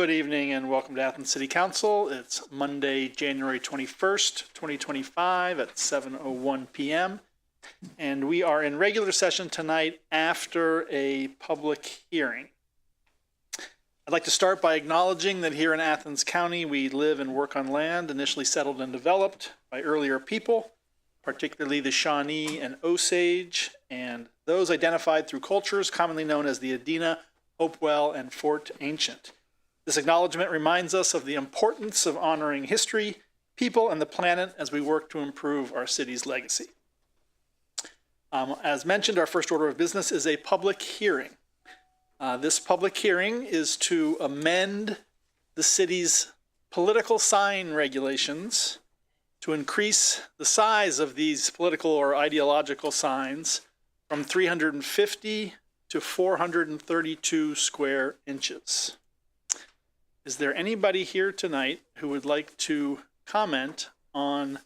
Good evening and welcome to Athens City Council. It's Monday, January 21st, 2025 at 7:01 p.m. And we are in regular session tonight after a public hearing. I'd like to start by acknowledging that here in Athens County, we live and work on land initially settled and developed by earlier people, particularly the Shawnee and Osage, and those identified through cultures commonly known as the Adena, Hopewell, and Fort Ancient. This acknowledgement reminds us of the importance of honoring history, people, and the planet as we work to improve our city's legacy. As mentioned, our first order of business is a public hearing. This public hearing is to amend the city's political sign regulations to increase the size of these political or ideological signs from 350 to 432 square inches. Is there anybody here tonight who would like to comment on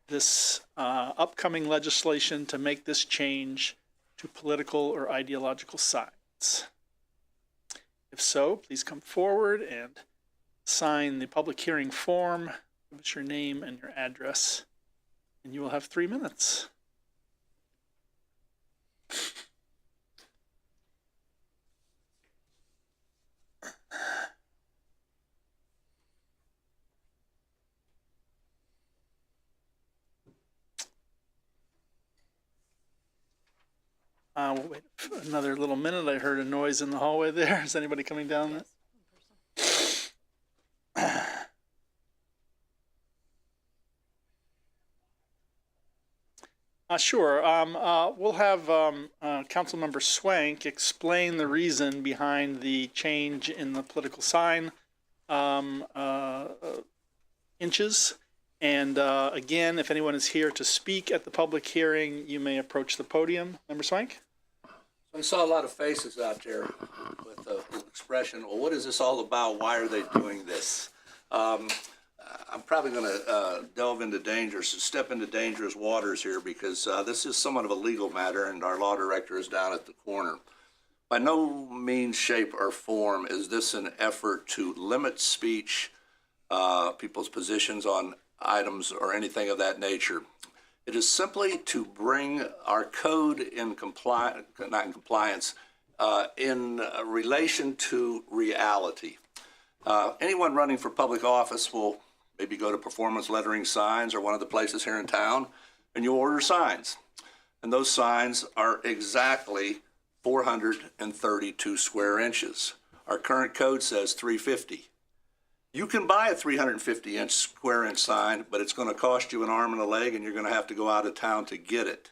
this upcoming legislation to make this change to political or ideological signs? If so, please come forward and sign the public hearing form. Give us your name and your address, and you will have 3 minutes. We'll wait another little minute. I heard a noise in the hallway there. Is anybody coming down? Sure. We'll have Councilmember Swank explain the reason behind the change in the political sign inches. And again, if anyone is here to speak at the public hearing, you may approach the podium. Member Swank? I saw a lot of faces out there with the expression, well, what is this all about? Why are they doing this? I'm probably going to step into dangerous waters here because this is somewhat of a legal matter and our law director is down at the corner. By no means, shape, or form is this an effort to limit speech, people's positions on items or anything of that nature. It is simply to bring our code in in relation to reality. Anyone running for public office will maybe go to Performance Lettering Signs or one of the places here in town, and you order signs. And those signs are exactly 432 square inches. Our current code says 350. You can buy a 350 square inch sign, but it's going to cost you an arm and a leg, and you're going to have to go out of town to get it.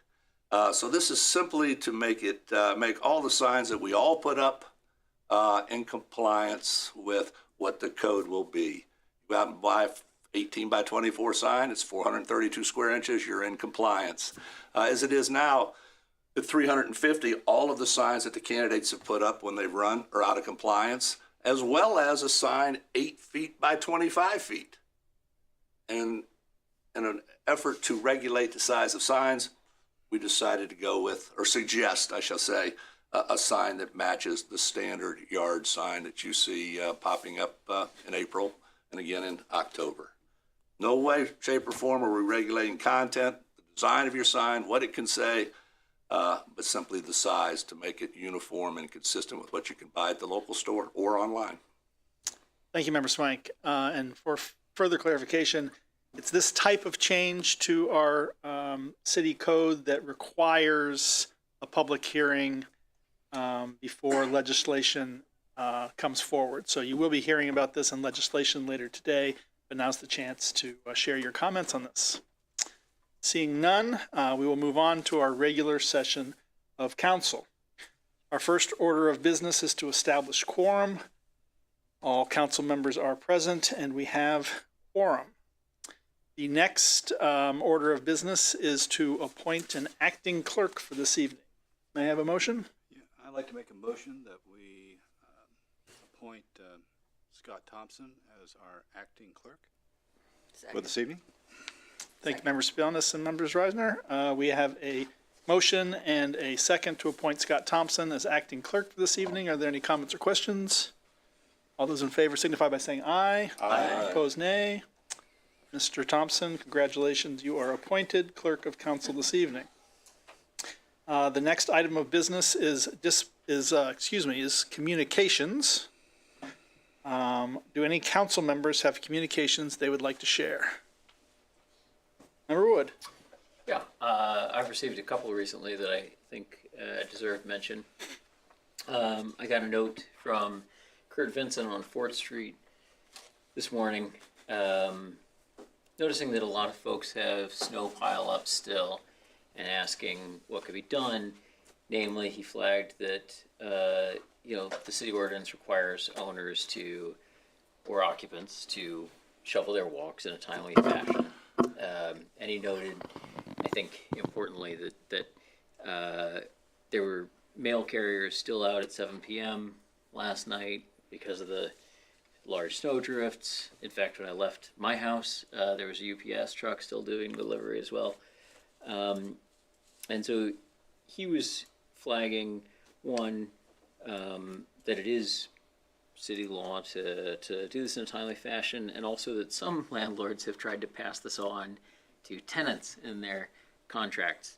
So this is simply to make all the signs that we all put up in compliance with what the code will be. You go out and buy 18 by 24 sign, it's 432 square inches, you're in compliance. As it is now, at 350, all of the signs that the candidates have put up when they've run are out of compliance, as well as a sign 8 feet by 25 feet. And in an effort to regulate the size of signs, we decided to go with, or suggest, I shall say, a sign that matches the standard yard sign that you see popping up in April and again in October. No way, shape, or form are we regulating content, the design of your sign, what it can say, but simply the size to make it uniform and consistent with what you can buy at the local store or online. Thank you, Member Swank. And for further clarification, it's this type of change to our city code that requires a public hearing before legislation comes forward. So you will be hearing about this in legislation later today, but now's the chance to share your comments on this. Seeing none, we will move on to our regular session of council. Our first order of business is to establish quorum. All council members are present and we have quorum. The next order of business is to appoint an acting clerk for this evening. May I have a motion? Yeah, I'd like to make a motion that we appoint Scott Thompson as our acting clerk for this evening. Thank you, Members Spionis and Members Reisner. We have a motion and a second to appoint Scott Thompson as acting clerk for this evening. Are there any comments or questions? All those in favor signify by saying aye. Aye. Opposed, nay. Mr. Thompson, congratulations. You are appointed Clerk of Council this evening. The next item of business is communications. Do any council members have communications they would like to share? Member Wood. Yeah, I've received a couple recently that I think deserve mention. I got a note from Kurt Vincent on 4th Street this morning, noticing that a lot of folks have snow pile up still and asking what could be done. Namely, he flagged that, the city ordinance requires owners or occupants to shovel their walks in a timely fashion. And he noted, I think importantly, that there were mail carriers still out at 7 p.m. last night because of the large snow drifts. In fact, when I left my house, there was a UPS truck still doing delivery as well. And so he was flagging, one, that it is city law to do this in a timely fashion, and also that some landlords have tried to pass this on to tenants in their contracts.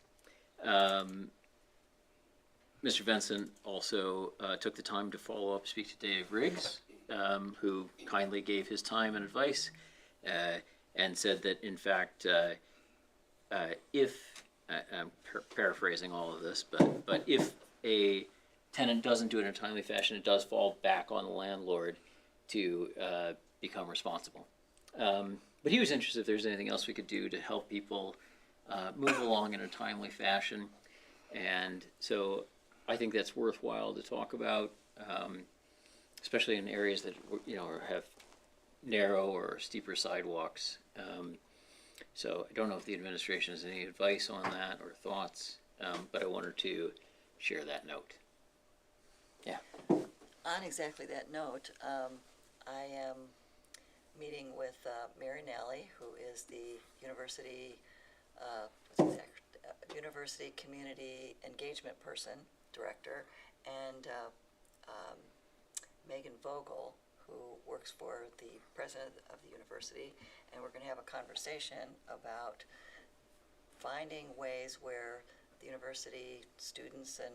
Mr. Vincent also took the time to follow up, speak to Dave Riggs, who kindly gave his time and advice, and said that, in fact, if, I'm paraphrasing all of this, but if a tenant doesn't do it in a timely fashion, it does fall back on the landlord to become responsible. But he was interested if there's anything else we could do to help people move along in a timely fashion. And so I think that's worthwhile to talk about, especially in areas that, have narrow or steeper sidewalks. So I don't know if the administration has any advice on that or thoughts, but I wanted to share that note. Yeah. On exactly that note, I am meeting with Mary Nally, who is the University University Community Engagement Director, and Megan Vogel, who works for the president of the university, and we're going to have a conversation about finding ways where the university students and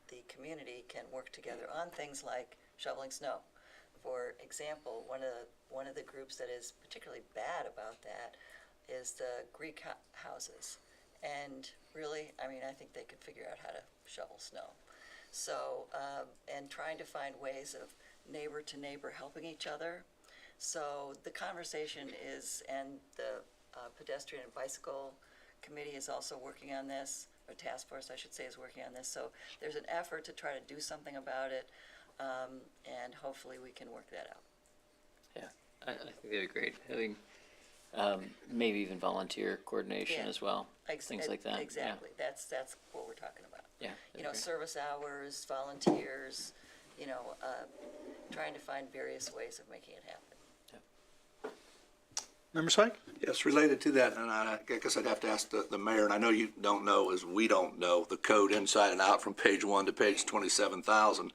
the community can work together on things like shoveling snow. For example, one of the groups that is particularly bad about that is the Greek houses. And really, I think they could figure out how to shovel snow. So, and trying to find ways of neighbor to neighbor helping each other. So the conversation is, and the pedestrian and bicycle committee is also working on this, or task force, I should say, is working on this. So there's an effort to try to do something about it, and hopefully we can work that out. Yeah, I think that'd be great. Having maybe even volunteer coordination as well, things like that. Exactly. Yeah. That's what we're talking about. Yeah. Service hours, volunteers, trying to find various ways of making it happen. Member Swike? Yes, related to that, and I guess I'd have to ask the mayor, and I know you don't know, as we don't know, the code inside and out from page 1 to page 27,000.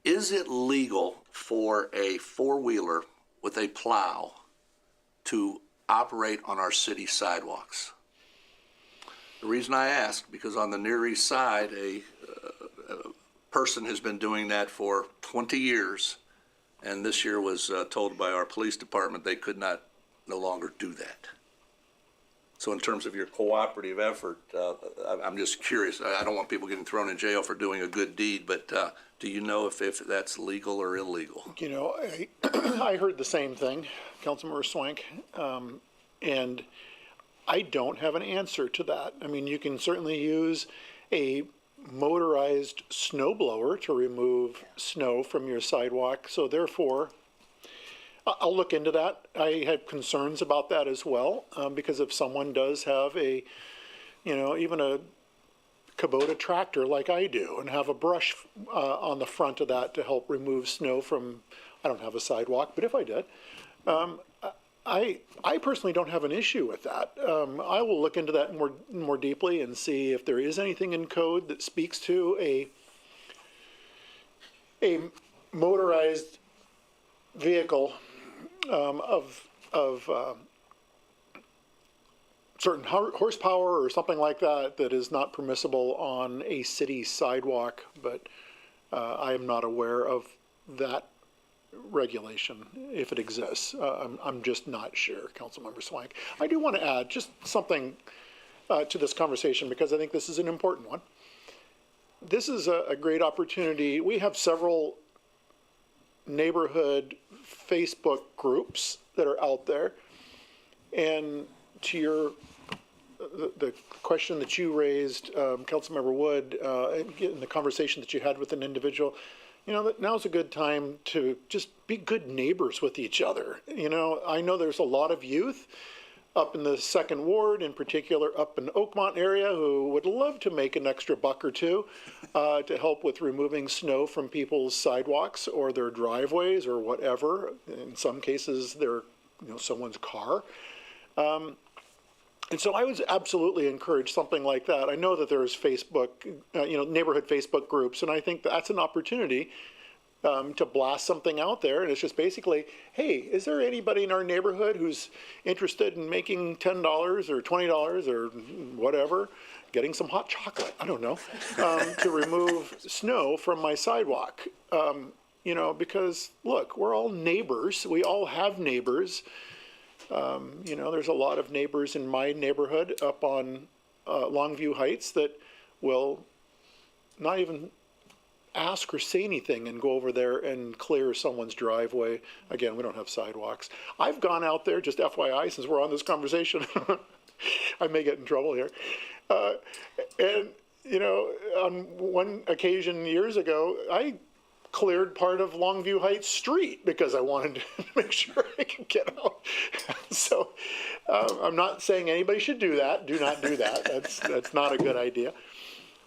Is it legal for a four-wheeler with a plow to operate on our city sidewalks? The reason I ask, because on the Near East Side, a person has been doing that for 20 years, and this year was told by our police department they could no longer do that. So in terms of your cooperative effort, I'm just curious. I don't want people getting thrown in jail for doing a good deed, but do you know if that's legal or illegal? I heard the same thing, Councilmember Swank, and I don't have an answer to that. You can certainly use a motorized snow blower to remove snow from your sidewalk, so therefore I'll look into that. I have concerns about that as well, because if someone does have even a Kubota tractor like I do and have a brush on the front of that to help remove snow from, I don't have a sidewalk, but if I did, I personally don't have an issue with that. I will look into that more deeply and see if there is anything in code that speaks to a motorized vehicle of certain horsepower or something like that that is not permissible on a city sidewalk, but I am not aware of that regulation, if it exists. I'm just not sure, Councilmember Swank. I do want to add just something to this conversation because I think this is an important one. This is a great opportunity. We have several neighborhood Facebook groups that are out there. And to your the question that you raised, Councilmember Wood, in the conversation that you had with an individual, you know, that now's a good time to just be good neighbors with each other. You know, I know there's a lot of youth up in the second ward, in particular up in Oakmont area, who would love to make an extra buck or two to help with removing snow from people's sidewalks or their driveways or whatever. In some cases, they're, you know, someone's car. And so I would absolutely encourage something like that. I know that there's Facebook, you know, neighborhood Facebook groups, and I think that's an opportunity to blast something out there. And it's just basically, hey, is there anybody in our neighborhood who's interested in making $10 or $20 or whatever, getting some hot chocolate, I don't know, to remove snow from my sidewalk? You know, because look, we're all neighbors. We all have neighbors. You know, there's a lot of neighbors in my neighborhood up on Longview Heights that will not even ask or say anything and go over there and clear someone's driveway. Again, we don't have sidewalks. I've gone out there, just FYI, since we're on this conversation, I may get in trouble here. And, you know, on one occasion years ago, I cleared part of Longview Heights Street because I wanted to make sure I could get out. So I'm not saying anybody should do that. Do not do that. That's not a good idea.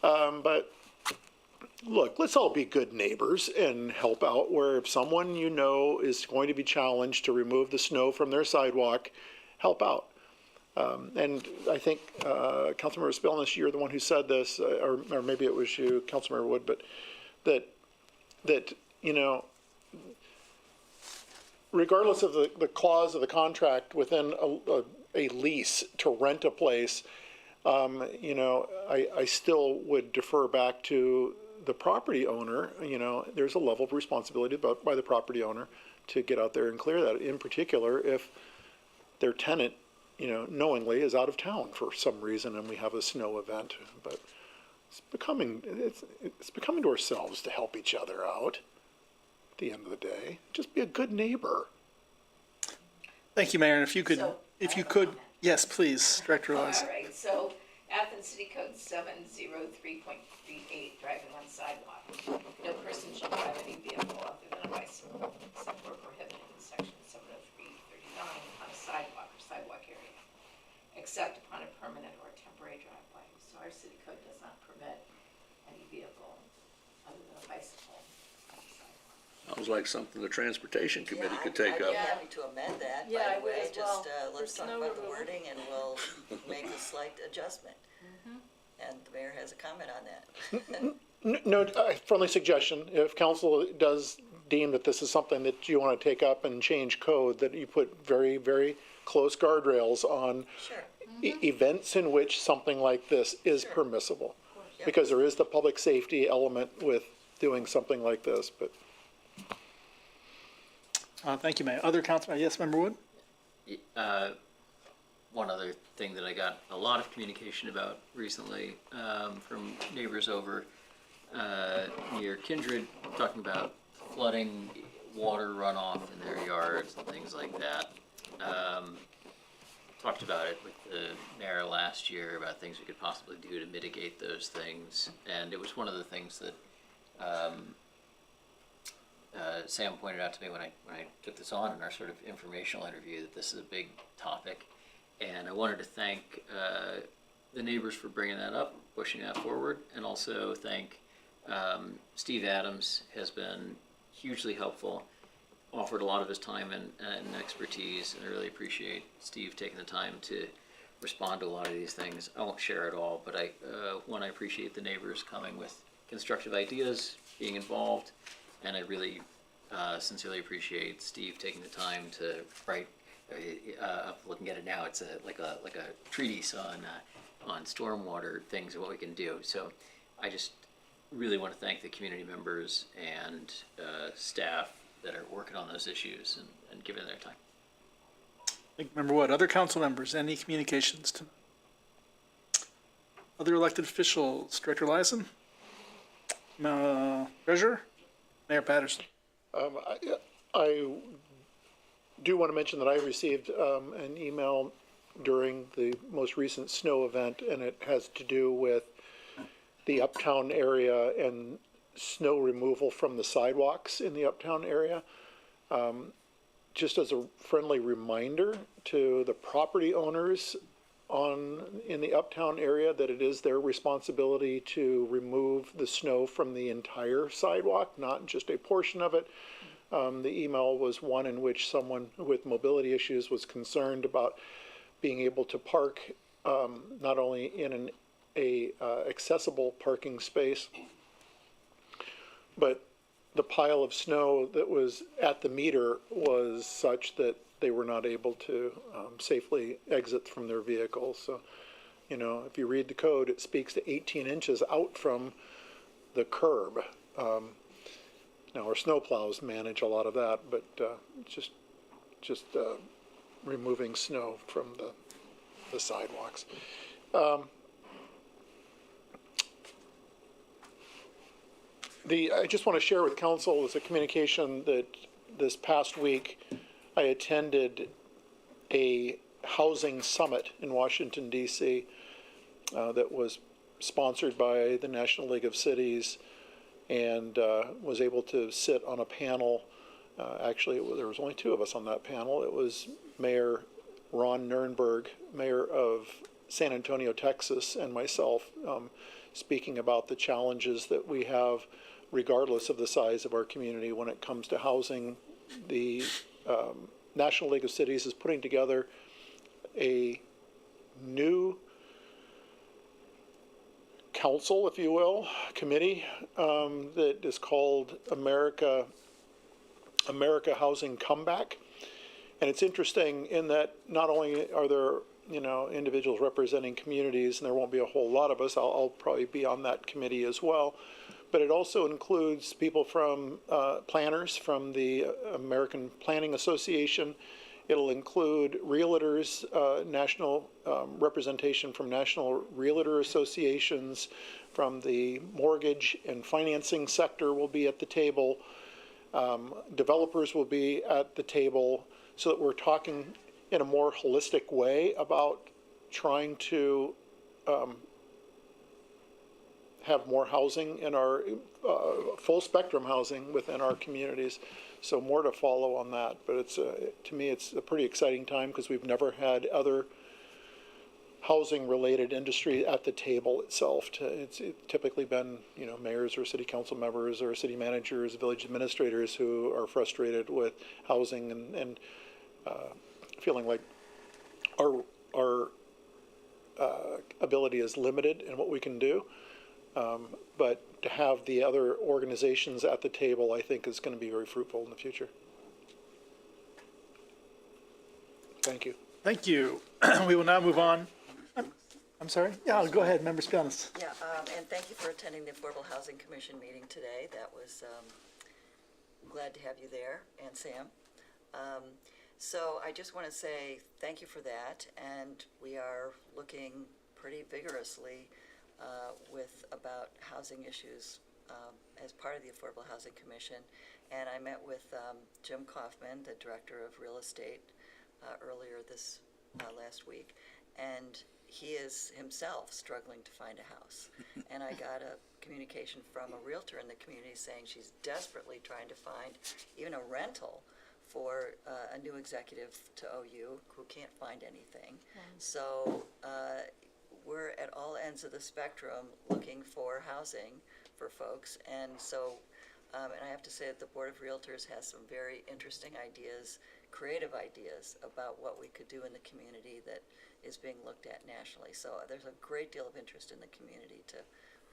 But look, let's all be good neighbors and help out where if someone you know is going to be challenged to remove the snow from their sidewalk, help out. And I think Councilmember Spillness, you're the one who said this, or maybe it was you, Councilmember Wood, but that, you know, regardless of the clause of the contract within a lease to rent a place, you know, I still would defer back to the property owner. You know, there's a level of responsibility by the property owner to get out there and clear that, in particular if their tenant, you know, knowingly is out of town for some reason and we have a snow event. But it's becoming to ourselves to help each other out at the end of the day. Just be a good neighbor. Thank you, Mayor. And if you could, So, yes, please, Director Elias. All right, so Athens City Code 703.38, driving on sidewalk. No person shall drive any vehicle other than a bicycle, except where prohibited in section 703.39 on a sidewalk or sidewalk area, except upon a permanent or temporary driveway. So our city code does not permit any vehicle other than a bicycle on the sidewalk. Sounds like something the Transportation Committee could I'd take be up. happy to amend that, Yeah, by I the would way. as well, Just, let's for talk snow about the removal. wording and we'll make a slight adjustment. And the mayor has a comment on that. No, friendly suggestion, if council does deem that this is something that you want to take up and change code, that you put very, very close guardrails on Sure. events in which something like this is permissible. Yep. Because there is the public safety element with doing something like this, but. Thank you, Mayor. Other council, yes, Member Wood? One other thing that I got a lot of communication about recently from neighbors over near Kindred, talking about flooding, water runoff in their yards and things like that. Talked about it with the mayor last year about things we could possibly do to mitigate those things. And it was one of the things that Sam pointed out to me when I took this on in our sort of informational interview, that this is a big topic. And I wanted to thank the neighbors for bringing that up, pushing that forward, and also thank Steve Adams, has been hugely helpful, offered a lot of his time and expertise, and I really appreciate Steve taking the time to respond to a lot of these things. I won't share it all, but I appreciate the neighbors coming with constructive ideas, being involved, And I really sincerely appreciate Steve taking the time to write. Looking at it now, it's like a treatise on stormwater things and what we can do. So I just really want to thank the community members and staff that are working on those issues and giving their time. Member Wood, other council members, any communications to other elected officials? Director Lyson? Treasurer? Mayor Patterson? I do want to mention that I received an email during the most recent snow event, and it has to do with the uptown area and snow removal from the sidewalks in the uptown area. Just as a friendly reminder to the property owners in the uptown area that it is their responsibility to remove the snow from the entire sidewalk, not just a portion of it. The email was one in which someone with mobility issues was concerned about being able to park not only in a accessible parking space, but the pile of snow that was at the meter was such that they were not able to safely exit from their vehicles. So, you know, if you read the code, it speaks to 18 inches out from the curb. Now, our snowplows manage a lot of that, but just removing snow from the sidewalks. I just want to share with council as a communication that this past week I attended a housing summit in Washington, D.C. That was sponsored by the National League of Cities, and was able to sit on a panel. Actually, there was only two of us on that panel. It was Mayor Ron Nirenberg, Mayor of San Antonio, Texas, and myself, speaking about the challenges that we have regardless of the size of our community when it comes to housing. The National League of Cities is putting together a new council, if you will, committee that is called America Housing Comeback. And it's interesting in that not only are there, you know, individuals representing communities, and there won't be a whole lot of us, I'll probably be on that committee as well, but it also includes people from planners from the American Planning Association. It'll include realtors, national representation from national realtor associations, from the mortgage and financing sector will be at the table. Developers will be at the table, so that we're talking in a more holistic way about trying to have more housing in our full spectrum housing within our communities. So more to follow on that, but it's to me it's a pretty exciting time because we've never had other housing related industry at the table itself. It's typically been, you know, mayors or city council members or city managers, village administrators who are frustrated with housing and feeling like our ability is limited in what we can do. But to have the other organizations at the table, I think, is going to be very fruitful in the future. Thank you. Thank you. We will now move on. I'm sorry? Yeah, go ahead, Member Spianis. Yeah, and thank you for attending the Affordable Housing Commission meeting today. That was, glad to have you there, and Sam. So I just want to say thank you for that, and we are looking pretty vigorously about housing issues as part of the Affordable Housing Commission. And I met with Jim Kaufman, the Director of Real Estate, earlier this last week, and he is himself struggling to find a house. And I got a communication from a realtor in the community saying she's desperately trying to find even a rental for a new executive to OU who can't find anything. So we're at all ends of the spectrum looking for housing for folks. And so, and I have to say that the Board of Realtors has some very interesting ideas, creative ideas about what we could do in the community that is being looked at nationally. So there's a great deal of interest in the community to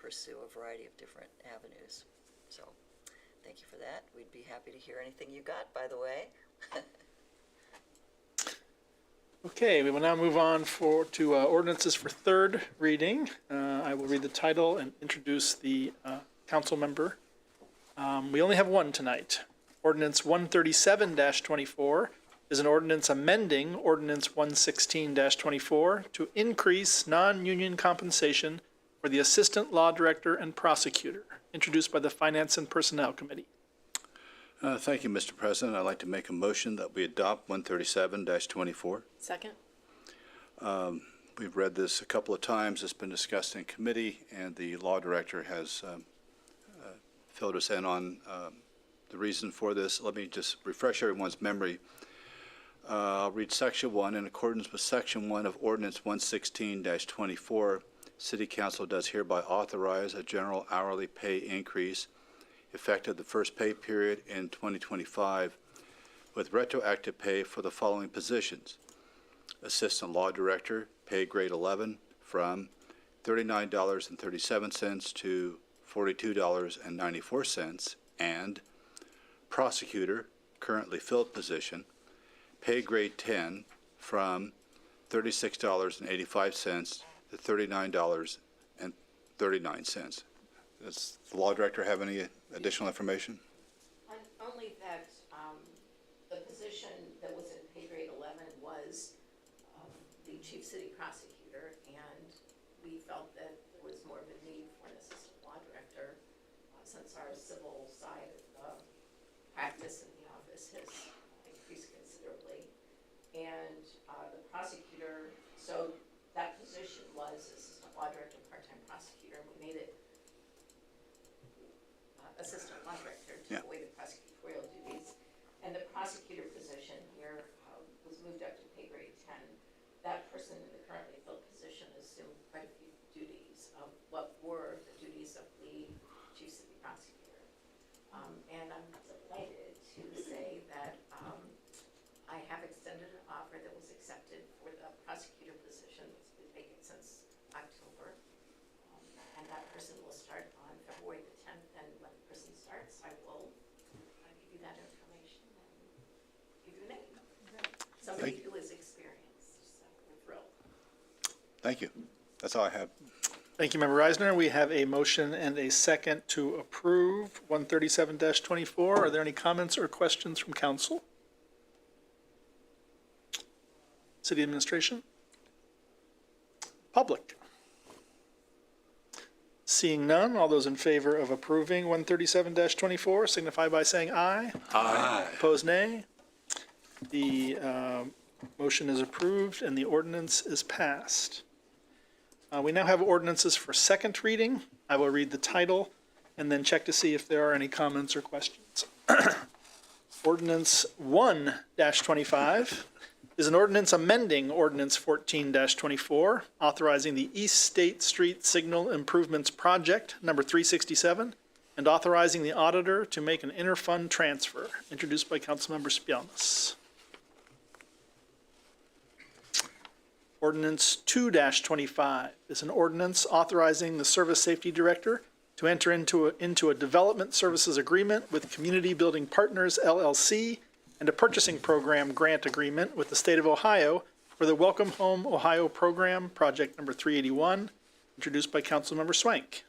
pursue a variety of different avenues. So Thank you for that. We'd be happy to hear anything you got, by the way. Okay, we will now move on to ordinances for third reading. I will read the title and introduce the council member. We only have one tonight. Ordinance 137-24 is an ordinance amending Ordinance 116-24 to increase non-union compensation for the Assistant Law Director and Prosecutor, introduced by the Finance and Personnel Committee. Thank you, Mr. President. I'd like to make a motion that we adopt 137-24. Second? We've read this a couple of times. It's been discussed in committee, and the law director has filled us in on the reason for this. Let me just refresh everyone's memory. I'll read Section 1. In accordance with Section 1 of Ordinance 116-24, City Council does hereby authorize a general hourly pay increase effective the first pay period in 2025 with retroactive pay for the following positions. Assistant Law Director, pay grade 11 from $39.37 to $42.94, and Prosecutor, currently filled position, pay grade 10 from $36.85 to $39.39. Does the Law Director have any additional information? Only that, the position that was in pay grade 11 was, the chief city prosecutor, and we felt that there was more of a need for an assistant law director, since our civil side of the practice in the office has increased considerably. And, the prosecutor, so that position was assistant law director, part-time prosecutor, and we made it assistant law director, took away the prosecutorial duties. And the prosecutor position here was moved up to pay grade 10. That person in the currently filled position assumed quite a few duties of what were the duties of the chief city prosecutor. And I'm delighted to say that I have extended an offer that was accepted for the prosecutor position that's been vacant since October. And that person will start on February the 10th, and when the person starts, I will give you that information and give you a name. Somebody who is experienced, so we're thrilled. Thank you. That's all I have. Thank you, Member Reisner. We have a motion and a second to approve 137-24. Are there any comments or questions from council? City administration? Public? Seeing none, all those in favor of approving 137-24 signify by saying aye. Aye. Opposed, nay. The motion is approved and the ordinance is passed. We now have ordinances for second reading. I will read the title and then check to see if there are any comments or questions. Ordinance 1-25 is an ordinance amending Ordinance 14-24, authorizing the East State Street Signal Improvements Project, number 367, and authorizing the auditor to make an interfund transfer, introduced by Councilmember Spielness. Ordinance 2-25 is an ordinance authorizing the Service Safety Director to enter into a development services agreement with Community Building Partners, LLC, and a purchasing program grant agreement with the state of Ohio for the Welcome Home Ohio Program, project number 381, introduced by Councilmember Swank.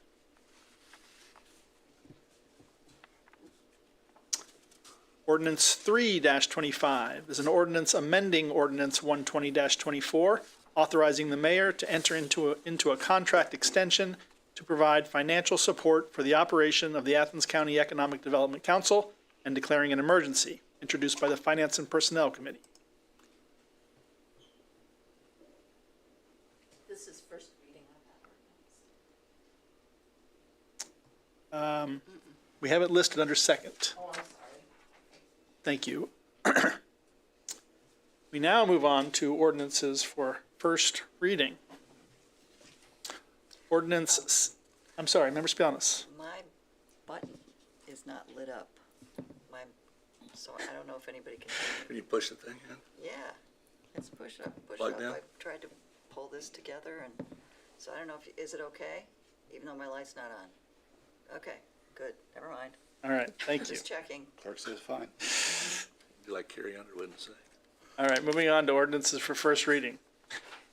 Ordinance 3-25 is an ordinance amending Ordinance 120-24, authorizing the mayor to enter into a contract extension to provide financial support for the operation of the Athens County Economic Development Council and declaring an emergency, introduced by the Finance and Personnel Committee. This is first reading on that ordinance. We have it listed under second. Oh, I'm sorry. Thank you. We now move on to ordinances for first reading. Ordinance, I'm sorry, Member Spielness. My button is not lit up. So I don't know if anybody can. Can you push the thing in? Yeah, it's push up, push Plug up. down? I tried to pull this together, and so I don't know if, is it okay? Even though my light's not on? Okay, good, never mind. All right, thank you. Just checking. Clerk says fine. You like Carrie Underwood and say? All right, moving on to ordinances for first reading.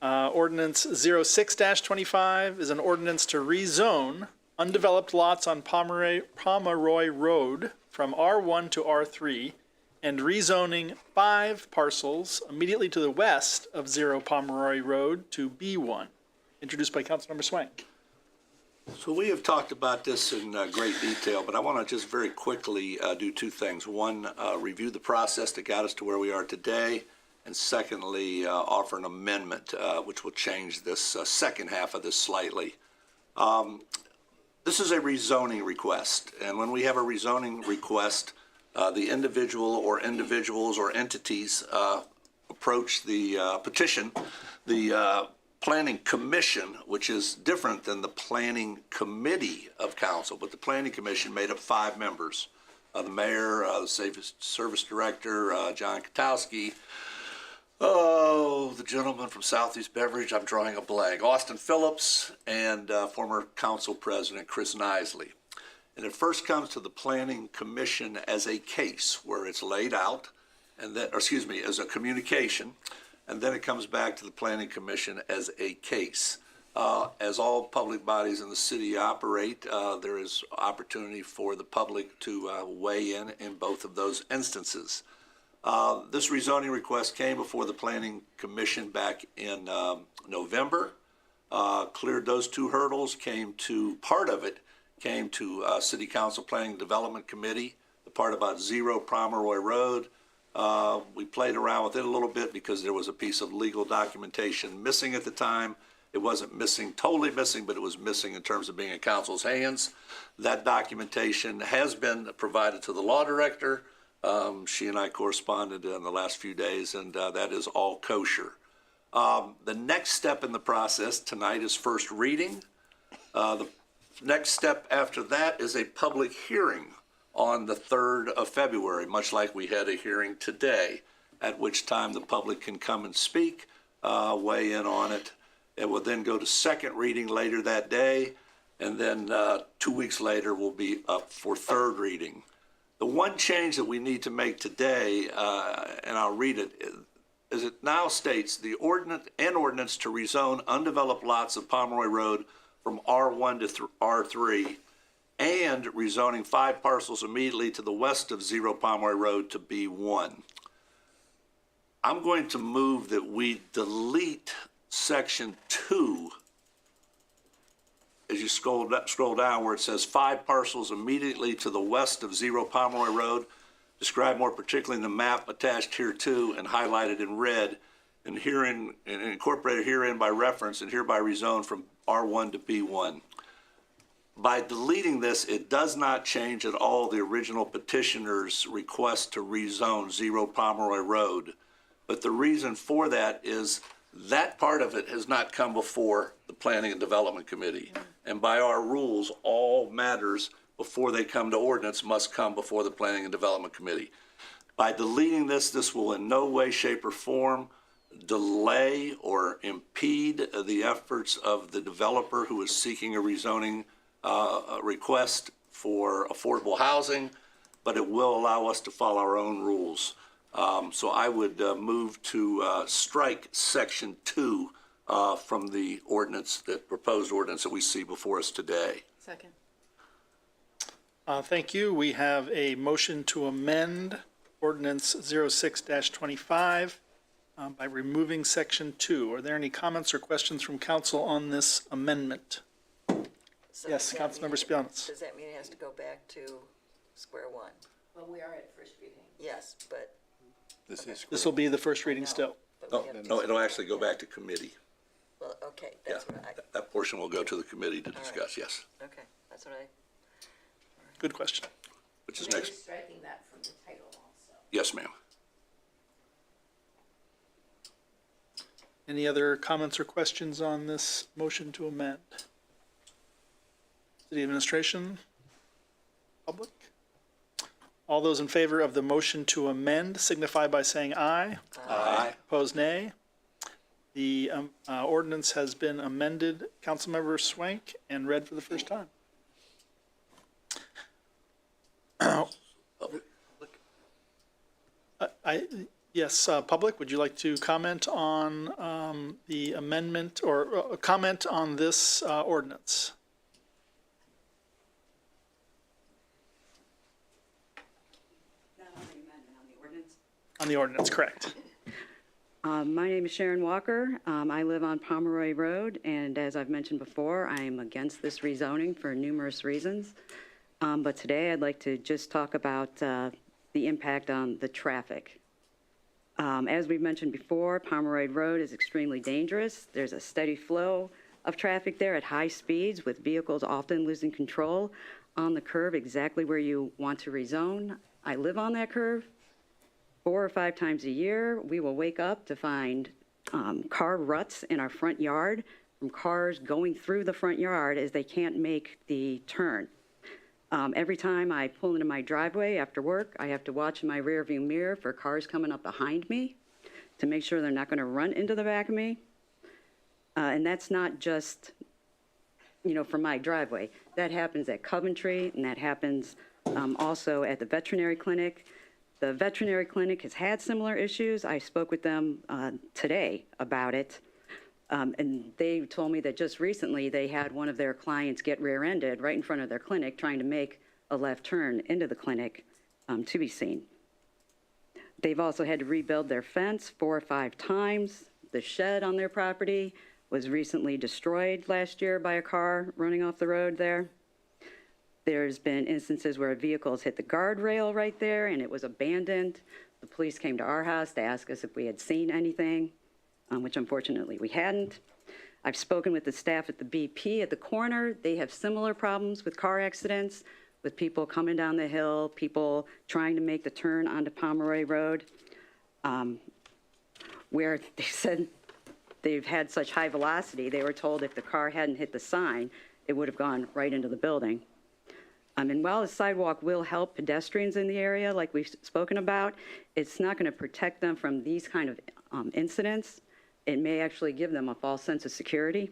Ordinance 06-25 is an ordinance to rezone undeveloped lots on Pomeroy Road from R1 to R3 and rezoning 5 parcels immediately to the west of 0 Pomeroy Road to B1. Introduced by Councilmember Swank. So we have talked about this in great detail, but I want to just very quickly do 2 things. One, review the process that got us to where we are today, and secondly, offer an amendment which will change this second half of this slightly. This is a rezoning request, and when we have a rezoning request, the individual or individuals or entities approach the petition, the Planning Commission, which is different than the Planning Committee of Council, but the Planning Commission made up 5 members. The mayor, the service director, John Katowski, the gentleman from Southeast Beverage, I'm drawing a blank, Austin Phillips, and former council president Chris Nisley. And it first comes to the Planning Commission as a case where it's laid out, and then, as a communication, and then it comes back to the Planning Commission as a case. As all public bodies in the city operate, there is opportunity for the public to weigh in both of those instances. This rezoning request came before the Planning Commission back in November, cleared those 2 hurdles, part of it came to City Council Planning and Development Committee, the part about 0 Pomeroy Road. We played around with it a little bit because there was a piece of legal documentation missing at the time. It wasn't missing, totally missing, but it was missing in terms of being in council's hands. That documentation has been provided to the law director. She and I corresponded in the last few days, and that is all kosher. The next step in the process tonight is first reading. The next step after that is a public hearing on the 3rd of February, much like we had a hearing today, at which time the public can come and speak, weigh in on it. It will then go to second reading later that day, and then 2 weeks later will be up for third reading. The one change that we need to make today, and I'll read it, is it now states the ordinance to rezone undeveloped lots of Pomeroy Road from R1 to R3 and rezoning 5 parcels immediately to the west of 0 Pomeroy Road to B1. I'm going to move that we delete section 2 as you scroll down where it says 5 parcels immediately to the west of 0 Pomeroy Road, described more particularly in the map attached here to and highlighted in red, and herein and incorporated herein by reference and hereby rezoned from R1 to B1. By deleting this, it does not change at all the original petitioner's request to rezone 0 Pomeroy Road. But the reason for that is that part of it has not come before the Planning and Development Committee. And by our rules, all matters before they come to ordinance must come before the Planning and Development Committee. By deleting this, this will in no way, shape, or form delay or impede the efforts of the developer who is seeking a rezoning request for affordable housing, but it will allow us to follow our own rules. So I would move to strike section 2 from the ordinance, the proposed ordinance that we see before us today. Second. Thank you. We have a motion to amend ordinance 06-25 by removing section 2. Are there any comments or questions from council on this amendment? So Yes, does that Councilmember mean- Spielnitz. Does that mean it has to go back to square one? Well, we are at first reading. Yes, but. This is This will be the first reading still. but No, we have to- no, it'll actually go back to committee. Well, okay, Yeah, that's what I, that portion will go to the committee to discuss, yes, okay, that's what I, Good question. which is Maybe next. striking that from the title also. Yes, ma'am. Any other comments or questions on this motion to amend? City administration? Public? All those in favor of the motion to amend signify by saying aye. Aye. Opposed, nay. The ordinance has been amended, Councilmember Swank, and read for the first time. Yes, public, would you like to comment on the amendment or comment on this ordinance? Not on the amendment, on the ordinance. On the ordinance, correct. My name is Sharon Walker. I live on Pomeroy Road, and as I've mentioned before, I am against this rezoning for numerous reasons. But today I'd like to just talk about the impact on the traffic. As we've mentioned before, Pomeroy Road is extremely dangerous. There's a steady flow of traffic there at high speeds, with vehicles often losing control on the curve exactly where you want to rezone. I live on that curve. 4 or 5 times a year, we will wake up to find car ruts in our front yard from cars going through the front yard as they can't make the turn. Every time I pull into my driveway after work, I have to watch in my rearview mirror for cars coming up behind me to make sure they're not going to run into the back of me. And that's not just, from my driveway. That happens at Coventry, and that happens also at the veterinary clinic. The veterinary clinic has had similar issues. I spoke with them today about it. And they told me that just recently they had one of their clients get rear-ended right in front of their clinic trying to make a left turn into the clinic to be seen. They've also had to rebuild their fence 4 or 5 times. The shed on their property was recently destroyed last year by a car running off the road there. There's been instances where vehicles hit the guardrail right there and it was abandoned. The police came to our house to ask us if we had seen anything, which unfortunately we hadn't. I've spoken with the staff at the BP at the corner. They have similar problems with car accidents, with people coming down the hill, people trying to make the turn onto Pomeroy Road, where they said they've had such high velocity, they were told if the car hadn't hit the sign, it would have gone right into the building. And while the sidewalk will help pedestrians in the area, like we've spoken about, it's not going to protect them from these kind of incidents. It may actually give them a false sense of security.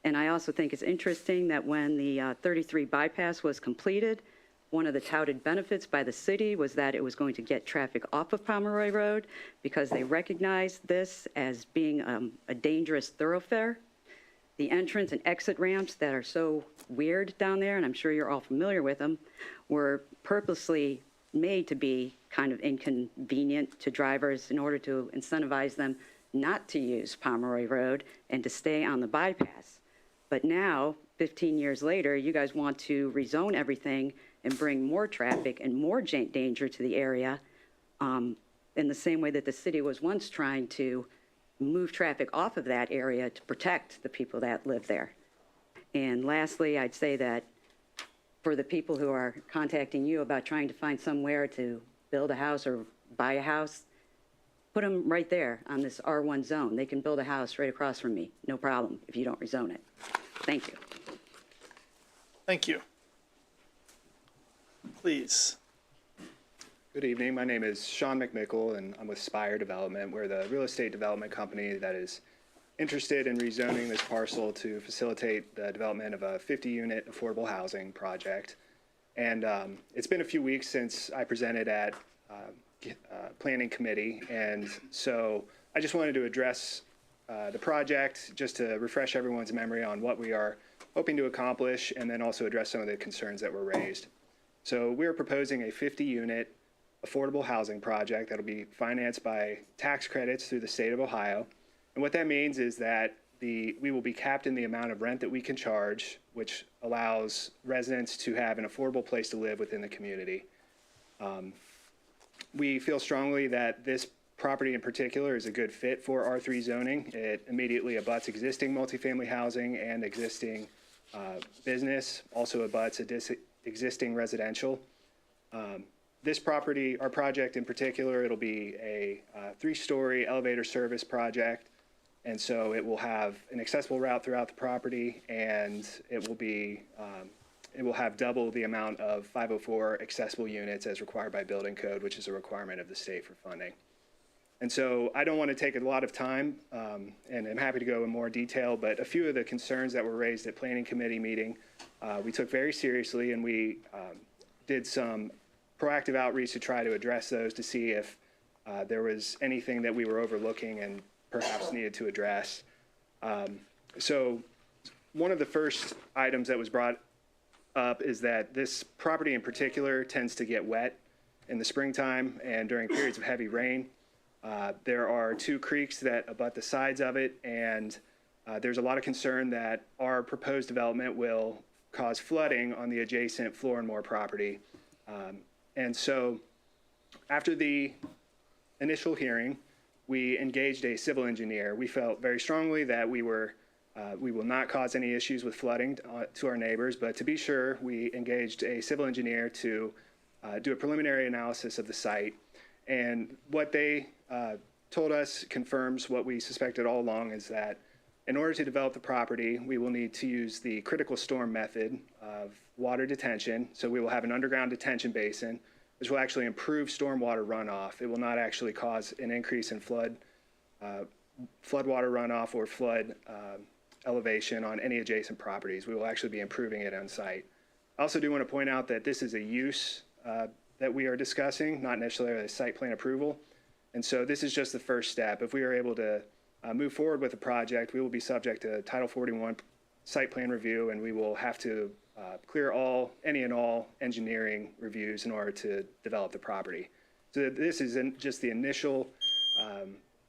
And I also think it's interesting that when the 33 bypass was completed, one of the touted benefits by the city was that it was going to get traffic off of Pomeroy Road because they recognized this as being a dangerous thoroughfare. The entrance and exit ramps that are so weird down there, and I'm sure you're all familiar with them, were purposely made to be kind of inconvenient to drivers in order to incentivize them not to use Pomeroy Road and to stay on the bypass. But now, 15 years later, you guys want to rezone everything and bring more traffic and more danger to the area in the same way that the city was once trying to move traffic off of that area to protect the people that live there. And lastly, I'd say that for the people who are contacting you about trying to find somewhere to build a house or buy a house, put them right there on this R1 zone. They can build a house right across from me, no problem, if you don't rezone it. Thank you. Thank you. Please. Good evening. My name is Sean McMickle, and I'm with Spire Development. We're the real estate development company that is interested in rezoning this parcel to facilitate the development of a 50-unit affordable housing project. And it's been a few weeks since I presented at Planning Committee, and so I just wanted to address the project just to refresh everyone's memory on what we are hoping to accomplish, and then also address some of the concerns that were raised. So we're proposing a 50-unit affordable housing project that'll be financed by tax credits through the state of Ohio. And what that means is that we will be capped in the amount of rent that we can charge, which allows residents to have an affordable place to live within the community. We feel strongly that this property in particular is a good fit for R3 zoning. It immediately abuts existing multifamily housing and existing business, also abuts existing residential. This property, our project in particular, it'll be a 3-story elevator service project. And so it will have an accessible route throughout the property, and it will have double the amount of 504 accessible units as required by building code, which is a requirement of the state for funding. And so I don't want to take a lot of time, and I'm happy to go in more detail, but a few of the concerns that were raised at Planning Committee meeting, we took very seriously, and we did some proactive outreach to try to address those to see if there was anything that we were overlooking and perhaps needed to address. So one of the first items that was brought up is that this property in particular tends to get wet in the springtime and during periods of heavy rain. There are two creeks that abut the sides of it, and there's a lot of concern that our proposed development will cause flooding on the adjacent Florinmore property. And so after the initial hearing, we engaged a civil engineer. We felt very strongly that we will not cause any issues with flooding to our neighbors, but to be sure, we engaged a civil engineer to do a preliminary analysis of the site. And what they told us confirms what we suspected all along, is that in order to develop the property, we will need to use the critical storm method of water detention. So we will have an underground detention basin, which will actually improve stormwater runoff. It will not actually cause an increase in floodwater runoff or flood elevation on any adjacent properties. We will actually be improving it on site. I also do want to point out that this is a use that we are discussing, not necessarily a site plan approval. And so this is just the first step. If we are able to move forward with the project, we will be subject to Title 41 site plan review, and we will have to clear any and all engineering reviews in order to develop the property. So this is just the initial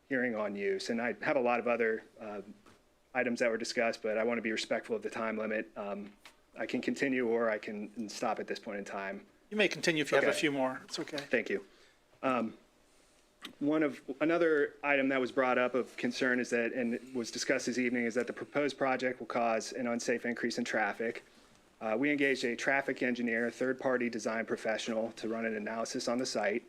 hearing on use. And I have a lot of other items that were discussed, but I want to be respectful of the time limit. I can continue, or I can stop at this point in time. You may continue if you have a Okay. few more. It's okay. Thank you. Another item that was brought up of concern is that, and was discussed this evening, is that the proposed project will cause an unsafe increase in traffic. We engaged a traffic engineer, a third-party design professional, to run an analysis on the site.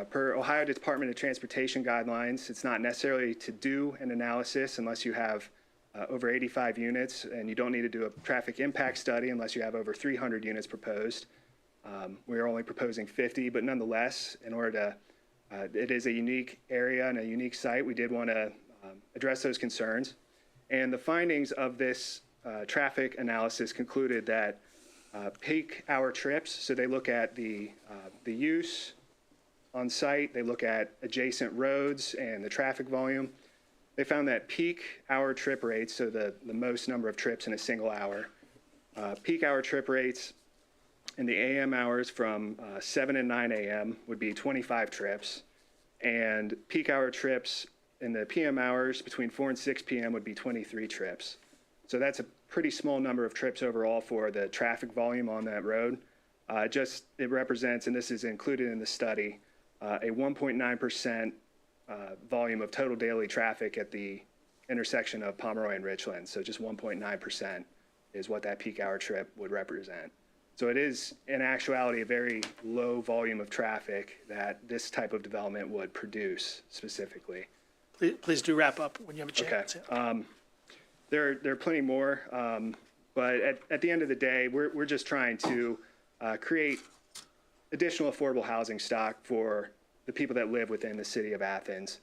Per Ohio Department of Transportation guidelines, it's not necessary to do an analysis unless you have over 85 units, and you don't need to do a traffic impact study unless you have over 300 units proposed. We are only proposing 50, but nonetheless, in order to, it is a unique area and a unique site, we did want to address those concerns. And the findings of this traffic analysis concluded that peak hour trips, so they look at the use on site, they look at adjacent roads and the traffic volume. They found that peak hour trip rates, so the most number of trips in a single hour, peak hour trip rates in the AM hours from 7 and 9 AM would be 25 trips, and peak hour trips in the PM hours between 4 and 6 PM would be 23 trips. So that's a pretty small number of trips overall for the traffic volume on that road. It represents, and this is included in the study, a 1.9% volume of total daily traffic at the intersection of Pomeroy and Richland. So just 1.9% is what that peak hour trip would represent. So it is, in actuality, a very low volume of traffic that this type of development would produce specifically. Please do wrap up when you have a Okay. chance. There are plenty more, but at the end of the day, we're just trying to create additional affordable housing stock for the people that live within the city of Athens.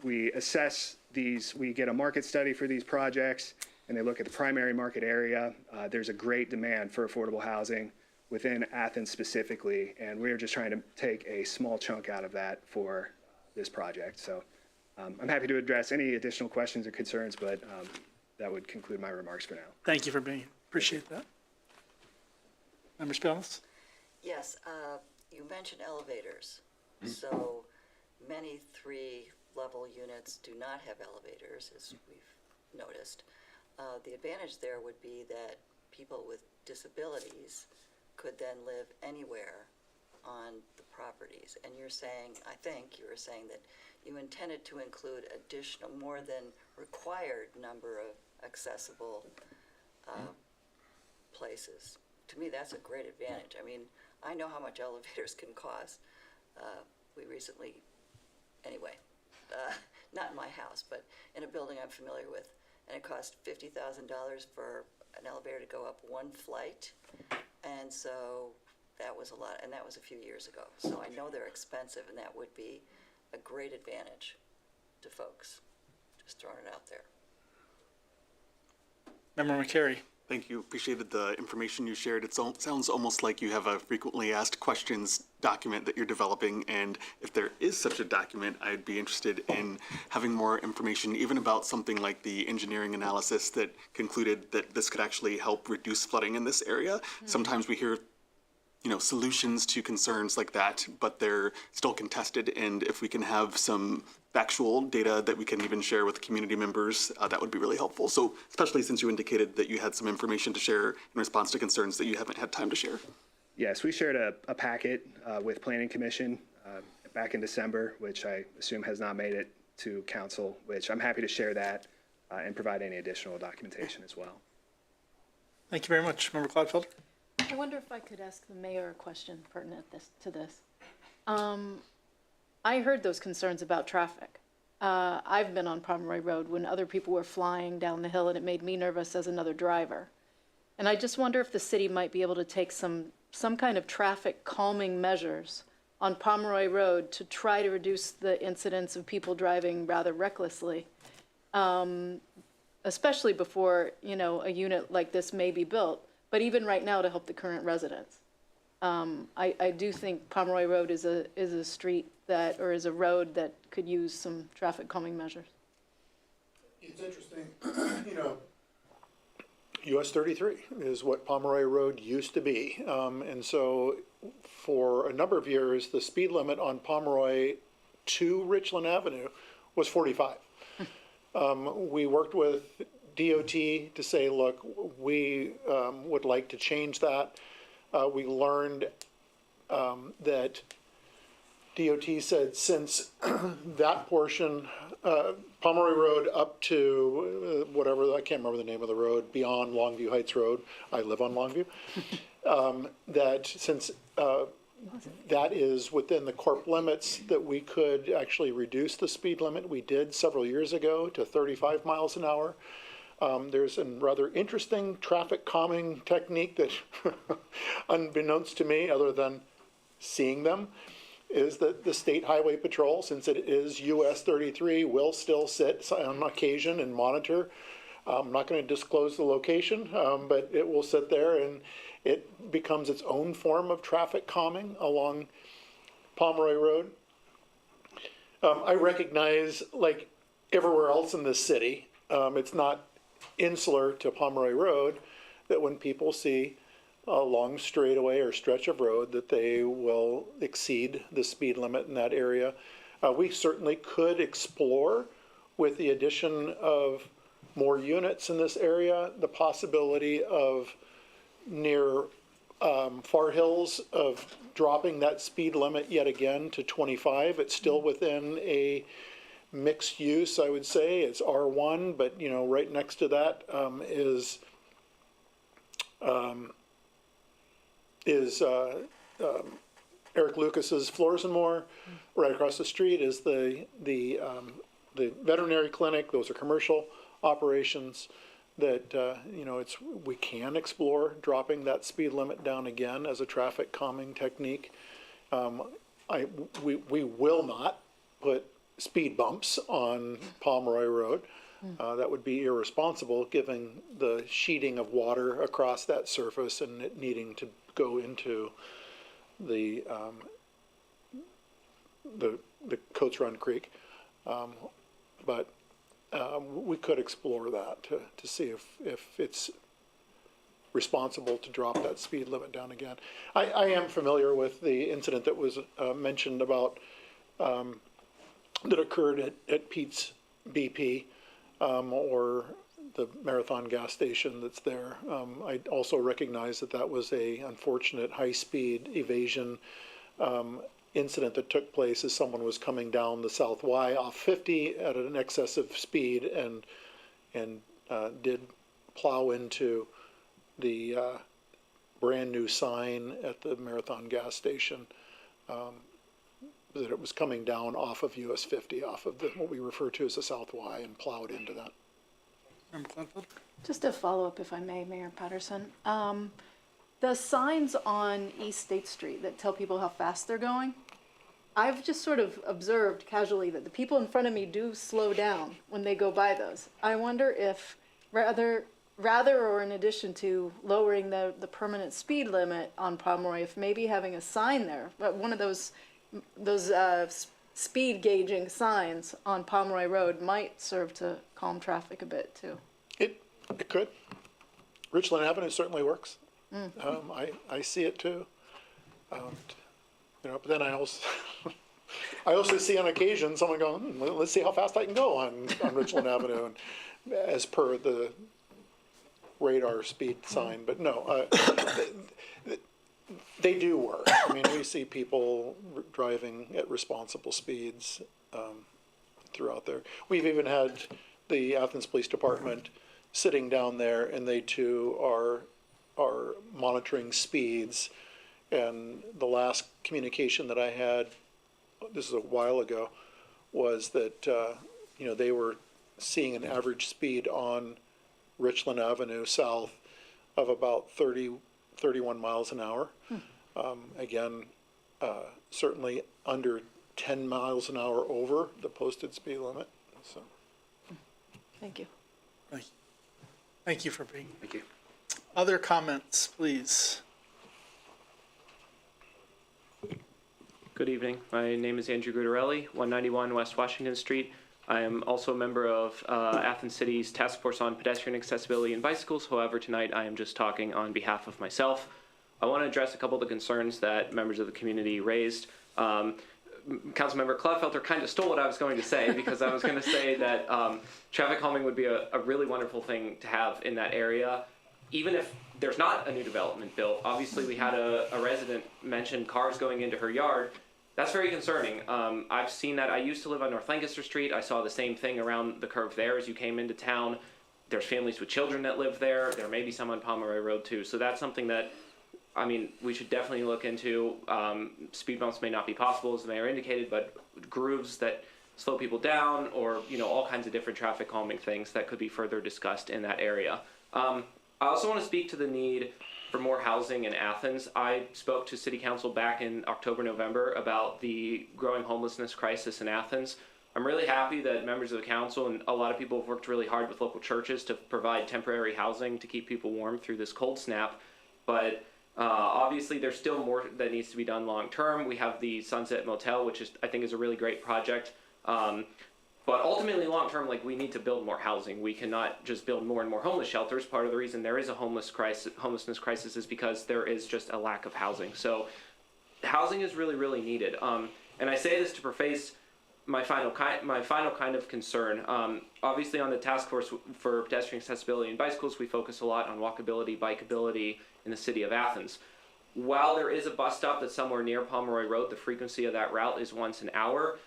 We assess these, we get a market study for these projects, and they look at the primary market area. There's a great demand for affordable housing within Athens specifically, and we're just trying to take a small chunk out of that for this project. So I'm happy to address any additional questions or concerns, but that would conclude my remarks for now. Thank you for being here. Appreciate that. Member Spells? Yes, you mentioned elevators. So many three-level units do not have elevators, as we've noticed. The advantage there would be that people with disabilities could then live anywhere on the properties. And you're saying, I think you were saying that you intended to include additional, more than required number of accessible places. To me, that's a great advantage. I mean, I know how much elevators can cost. We recently, anyway, not in my house, but in a building I'm familiar with, and it cost $50,000 for an elevator to go up one flight, and so that was a lot, and that was a few years ago. So I know they're expensive, and that would be a great advantage to folks. Just throwing it out there. Member McCary? Thank you. Appreciated the information you shared. It sounds almost like you have a frequently asked questions document that you're developing. And if there is such a document, I'd be interested in having more information, even about something like the engineering analysis that concluded that this could actually help reduce flooding in this area. Sometimes we hear solutions to concerns like that, but they're still contested. And if we can have some factual data that we can even share with community members, that would be really helpful. So especially since you indicated that you had some information to share in response to concerns that you haven't had time to share. Yes, we shared a packet with Planning Commission back in December, which I assume has not made it to council, which I'm happy to share that and provide any additional documentation as well. Thank you very much. Member Clodfelder? I wonder if I could ask the mayor a question pertinent to this. I heard those concerns about traffic. I've been on Pomeroy Road when other people were flying down the hill, and it made me nervous as another driver. And I just wonder if the city might be able to take some kind of traffic calming measures on Pomeroy Road to try to reduce the incidence of people driving rather recklessly, especially before, a unit like this may be built. But even right now, to help the current residents. I do think Pomeroy Road is a street is a road that could use some traffic calming measures. It's interesting, US 33 is what Pomeroy Road used to be. And so for a number of years, the speed limit on Pomeroy to Richland Avenue was 45. We worked with DOT to say, look, we would like to change that. We learned that DOT said since that portion, Pomeroy Road up to whatever, I can't remember the name of the road, beyond Longview Heights Road, I live on Longview, that since that is within the corp limits, that we could actually reduce the speed limit. We did several years ago to 35 miles an hour. There's a rather interesting traffic calming technique that, unbeknownst to me, other than seeing them, is that the State Highway Patrol, since it is US 33, will still sit on occasion and monitor. I'm not going to disclose the location, but it will sit there, and it becomes its own form of traffic calming along Pomeroy Road. I recognize, like everywhere else in this city, it's not insular to Pomeroy Road, that when people see a long straightaway or stretch of road, that they will exceed the speed limit in that area. We certainly could explore, with the addition of more units in this area, the possibility of near Far Hills of dropping that speed limit yet again to 25. It's still within a mixed use, I would say. It's R1, but right next to that is Eric Lucas's Floors and More. Right across the street is the veterinary clinic. Those are commercial operations that we can explore dropping that speed limit down again as a traffic calming technique. We will not put speed bumps on Pomeroy Road. That would be irresponsible, given the sheeting of water across that surface and it needing to go into the Coates Run Creek. But we could explore that to see if it's responsible to drop that speed limit down again. I am familiar with the incident that was mentioned about that occurred at Pete's BP or the Marathon gas station that's there. I also recognize that was a unfortunate high-speed evasion incident that took place as someone was coming down the South Y off 50 at an excessive speed and did plow into the brand new sign at the Marathon gas station. That it was coming down off of US 50, off of what we refer to as the South Y, and plowed into that. Just a follow-up, if I may, Mayor Patterson. The signs on East State Street that tell people how fast they're going, I've just sort of observed casually that the people in front of me do slow down when they go by those. I wonder if rather rather or in addition to lowering the permanent speed limit on Pomeroy, if maybe having a sign there, but one of those speed gauging signs on Pomeroy Road might serve to calm traffic a bit too. It could. Richland Avenue certainly works. I see it too. But then I also, I also see on occasion someone going, let's see how fast I can go on Richland Avenue, and as per the radar speed sign. But no, they do work. I mean, we see people driving at responsible speeds throughout there. We've even had the Athens Police Department sitting down there, and they too are monitoring speeds. And the last communication that I had, this is a while ago, was that they were seeing an average speed on Richland Avenue South of about 31 miles an hour. Again, certainly under 10 miles an hour over the posted speed limit. So, Thank you. Thank you for being. Thank you. Other comments, please? Good evening. My name is Andrew Guidarelli, 191 West Washington Street. I am also a member of Athens City's Task Force on Pedestrian Accessibility and Bicycles. However, tonight I am just talking on behalf of myself. I want to address a couple of the concerns that members of the community raised. Councilmember Kleffelter kind of stole what I was going to say, because I was going to say that traffic calming would be a really wonderful thing to have in that area. Even if there's not a new development built, obviously we had a resident mention cars going into her yard. That's very concerning. I've seen that. I used to live on North Lancaster Street. I saw the same thing around the curve there as you came into town. There's families with children that live there. There may be some on Pomeroy Road too. So that's something that, we should definitely look into. Speed bumps may not be possible, as the mayor indicated, but grooves that slow people down, or all kinds of different traffic calming things that could be further discussed in that area. I also want to speak to the need for more housing in Athens. I spoke to City Council back in October, November about the growing homelessness crisis in Athens. I'm really happy that members of the council and a lot of people have worked really hard with local churches to provide temporary housing to keep people warm through this cold snap. But obviously there's still more that needs to be done long term. We have the Sunset Motel, which I think is a really great project. But ultimately, long term, we need to build more housing. We cannot just build more and more homeless shelters. Part of the reason there is a homelessness crisis is because there is just a lack of housing. So housing is really, really needed. And I say this to preface my final kind of concern. Obviously, on the Task Force for Pedestrian Accessibility and Bicycles, we focus a lot on walkability, bikeability in the city of Athens. While there is a bus stop that's somewhere near Pomeroy Road, the frequency of that route is once an hour.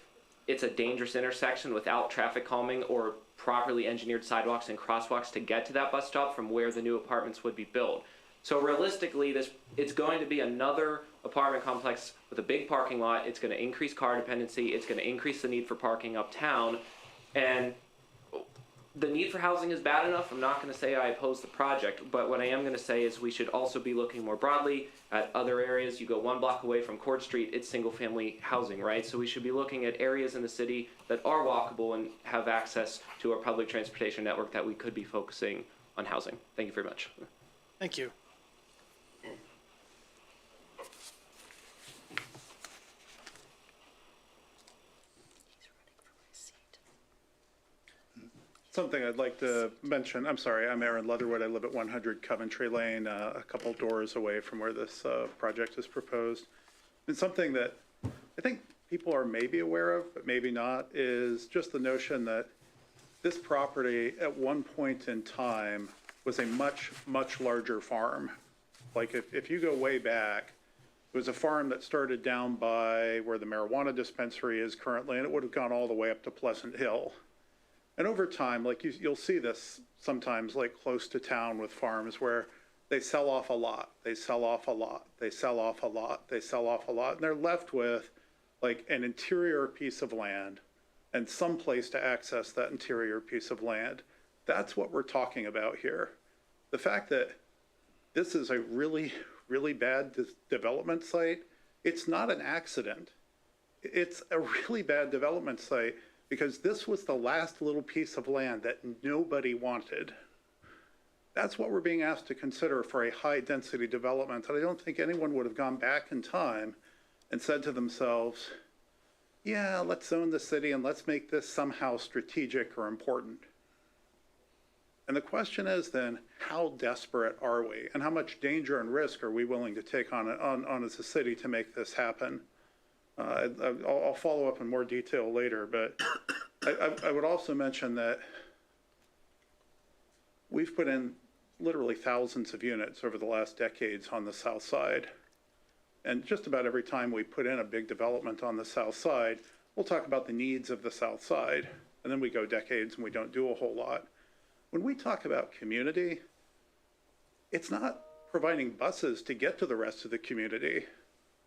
It's a dangerous intersection without traffic calming or properly engineered sidewalks and crosswalks to get to that bus stop from where the new apartments would be built. So realistically, it's going to be another apartment complex with a big parking lot. It's going to increase car dependency. It's going to increase the need for parking uptown. And the need for housing is bad enough. I'm not going to say I oppose the project, but what I am going to say is we should also be looking more broadly at other areas. You go 1 block away from Court Street, it's single family housing, right? So we should be looking at areas in the city that are walkable and have access to our public transportation network that we could be focusing on housing. Thank you very much. Thank you. Something I'd like to mention, I'm sorry, I'm Aaron Leatherwood. I live at 100 Coventry Lane, a couple doors away from where this project is proposed. And something that I think people are maybe aware of, but maybe not, is just the notion that this property at one point in time was a much, much larger farm. Like if you go way back, it was a farm that started down by where the marijuana dispensary is currently, and it would have gone all the way up to Pleasant Hill. And over time, you'll see this sometimes close to town with farms where they sell off a lot, they sell off a lot, they sell off a lot, they sell off a lot, and they're left with an interior piece of land and some place to access that interior piece of land. That's what we're talking about here. The fact that this is a really, really bad development site, it's not an accident. It's a really bad development site because this was the last little piece of land that nobody wanted. That's what we're being asked to consider for a high-density development. And I don't think anyone would have gone back in time and said to themselves, yeah, let's zone the city and let's make this somehow strategic or important. And the question is then, how desperate are we? And how much danger and risk are we willing to take on as a city to make this happen? I'll follow up in more detail later, but I would also mention that we've put in literally thousands of units over the last decades on the south side. And just about every time we put in a big development on the south side, we'll talk about the needs of the south side. And then we go decades and we don't do a whole lot. When we talk about community, it's not providing buses to get to the rest of the community.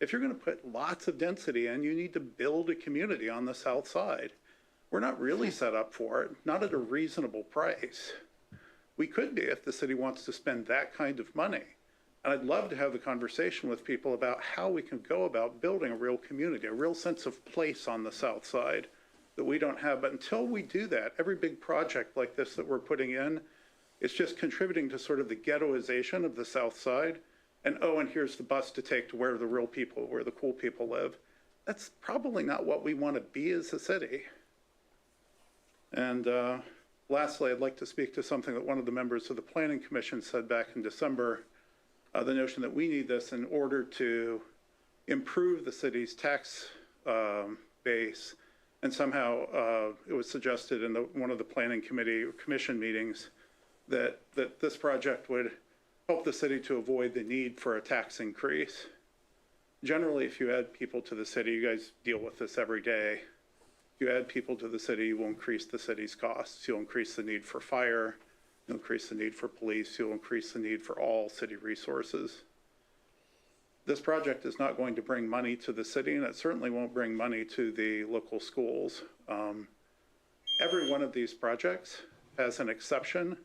If you're going to put lots of density in, you need to build a community on the south side. We're not really set up for it, not at a reasonable price. We could be if the city wants to spend that kind of money. And I'd love to have the conversation with people about how we can go about building a real community, a real sense of place on the south side that we don't have. But until we do that, every big project like this that we're putting in, it's just contributing to sort of the ghettoization of the south side. And oh, and here's the bus to take to where the real people, where the cool people live. That's probably not what we want to be as a city. And lastly, I'd like to speak to something that one of the members of the Planning Commission said back in December, the notion that we need this in order to improve the city's tax base. And somehow it was suggested in one of the Planning Committee or Commission meetings that this project would help the city to avoid the need for a tax increase. Generally, if you add people to the city, you guys deal with this every day. If you add people to the city, you will increase the city's costs. You'll increase the need for fire. You'll increase the need for police. You'll increase the need for all city resources. This project is not going to bring money to the city, and it certainly won't bring money to the local schools. Every one of these projects has an exception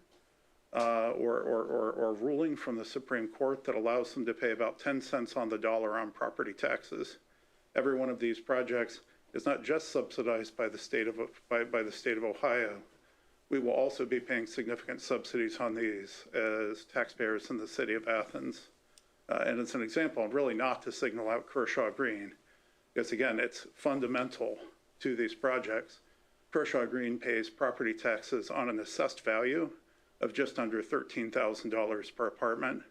or ruling from the Supreme Court that allows them to pay about 10 cents on the dollar on property taxes. Every one of these projects is not just subsidized by the state of Ohio. We will also be paying significant subsidies on these as taxpayers in the city of Athens. And it's an example, really not to signal out Kershaw Green, because again, it's fundamental to these projects. Kershaw Green pays property taxes on an assessed value of just under $13,000 per apartment,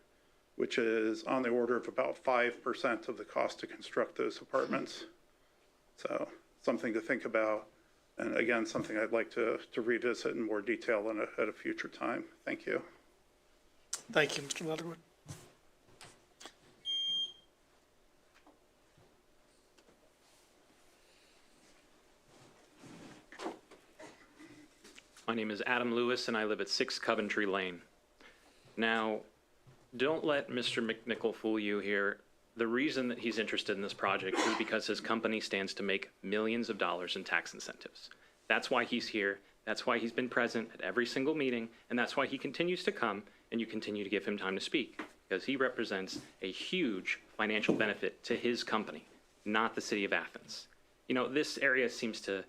which is on the order of about 5% of the cost to construct those apartments. So something to think about. And again, something I'd like to revisit in more detail at a future time. Thank you. Thank you, Mr. Leatherwood. My name is Adam Lewis, and I live at 6 Coventry Lane. Now, don't let Mr. McNichol fool you here. The reason that he's interested in this project is because his company stands to make millions of dollars in tax incentives. That's why he's here. That's why he's been present at every single meeting, and that's why he continues to come, and you continue to give him time to speak, because he represents a huge financial benefit to his company, not the city of Athens. You know, this area seems to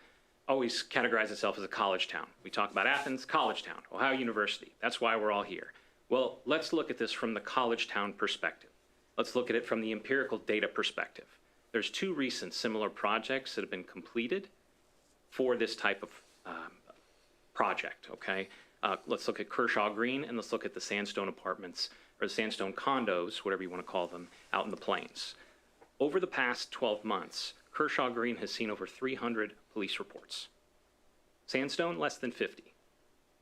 always categorize itself as a college town. We talk about Athens, college town, Ohio University. That's why we're all here. Well, let's look at this from the college town perspective. Let's look at it from the empirical data perspective. There's 2 recent similar projects that have been completed for this type of project, okay? Let's look at Kershaw Green, and let's look at the Sandstone apartments, or the Sandstone condos, whatever you want to call them, out in the plains. Over the past 12 months, Kershaw Green has seen over 300 police reports. Sandstone, less than 50.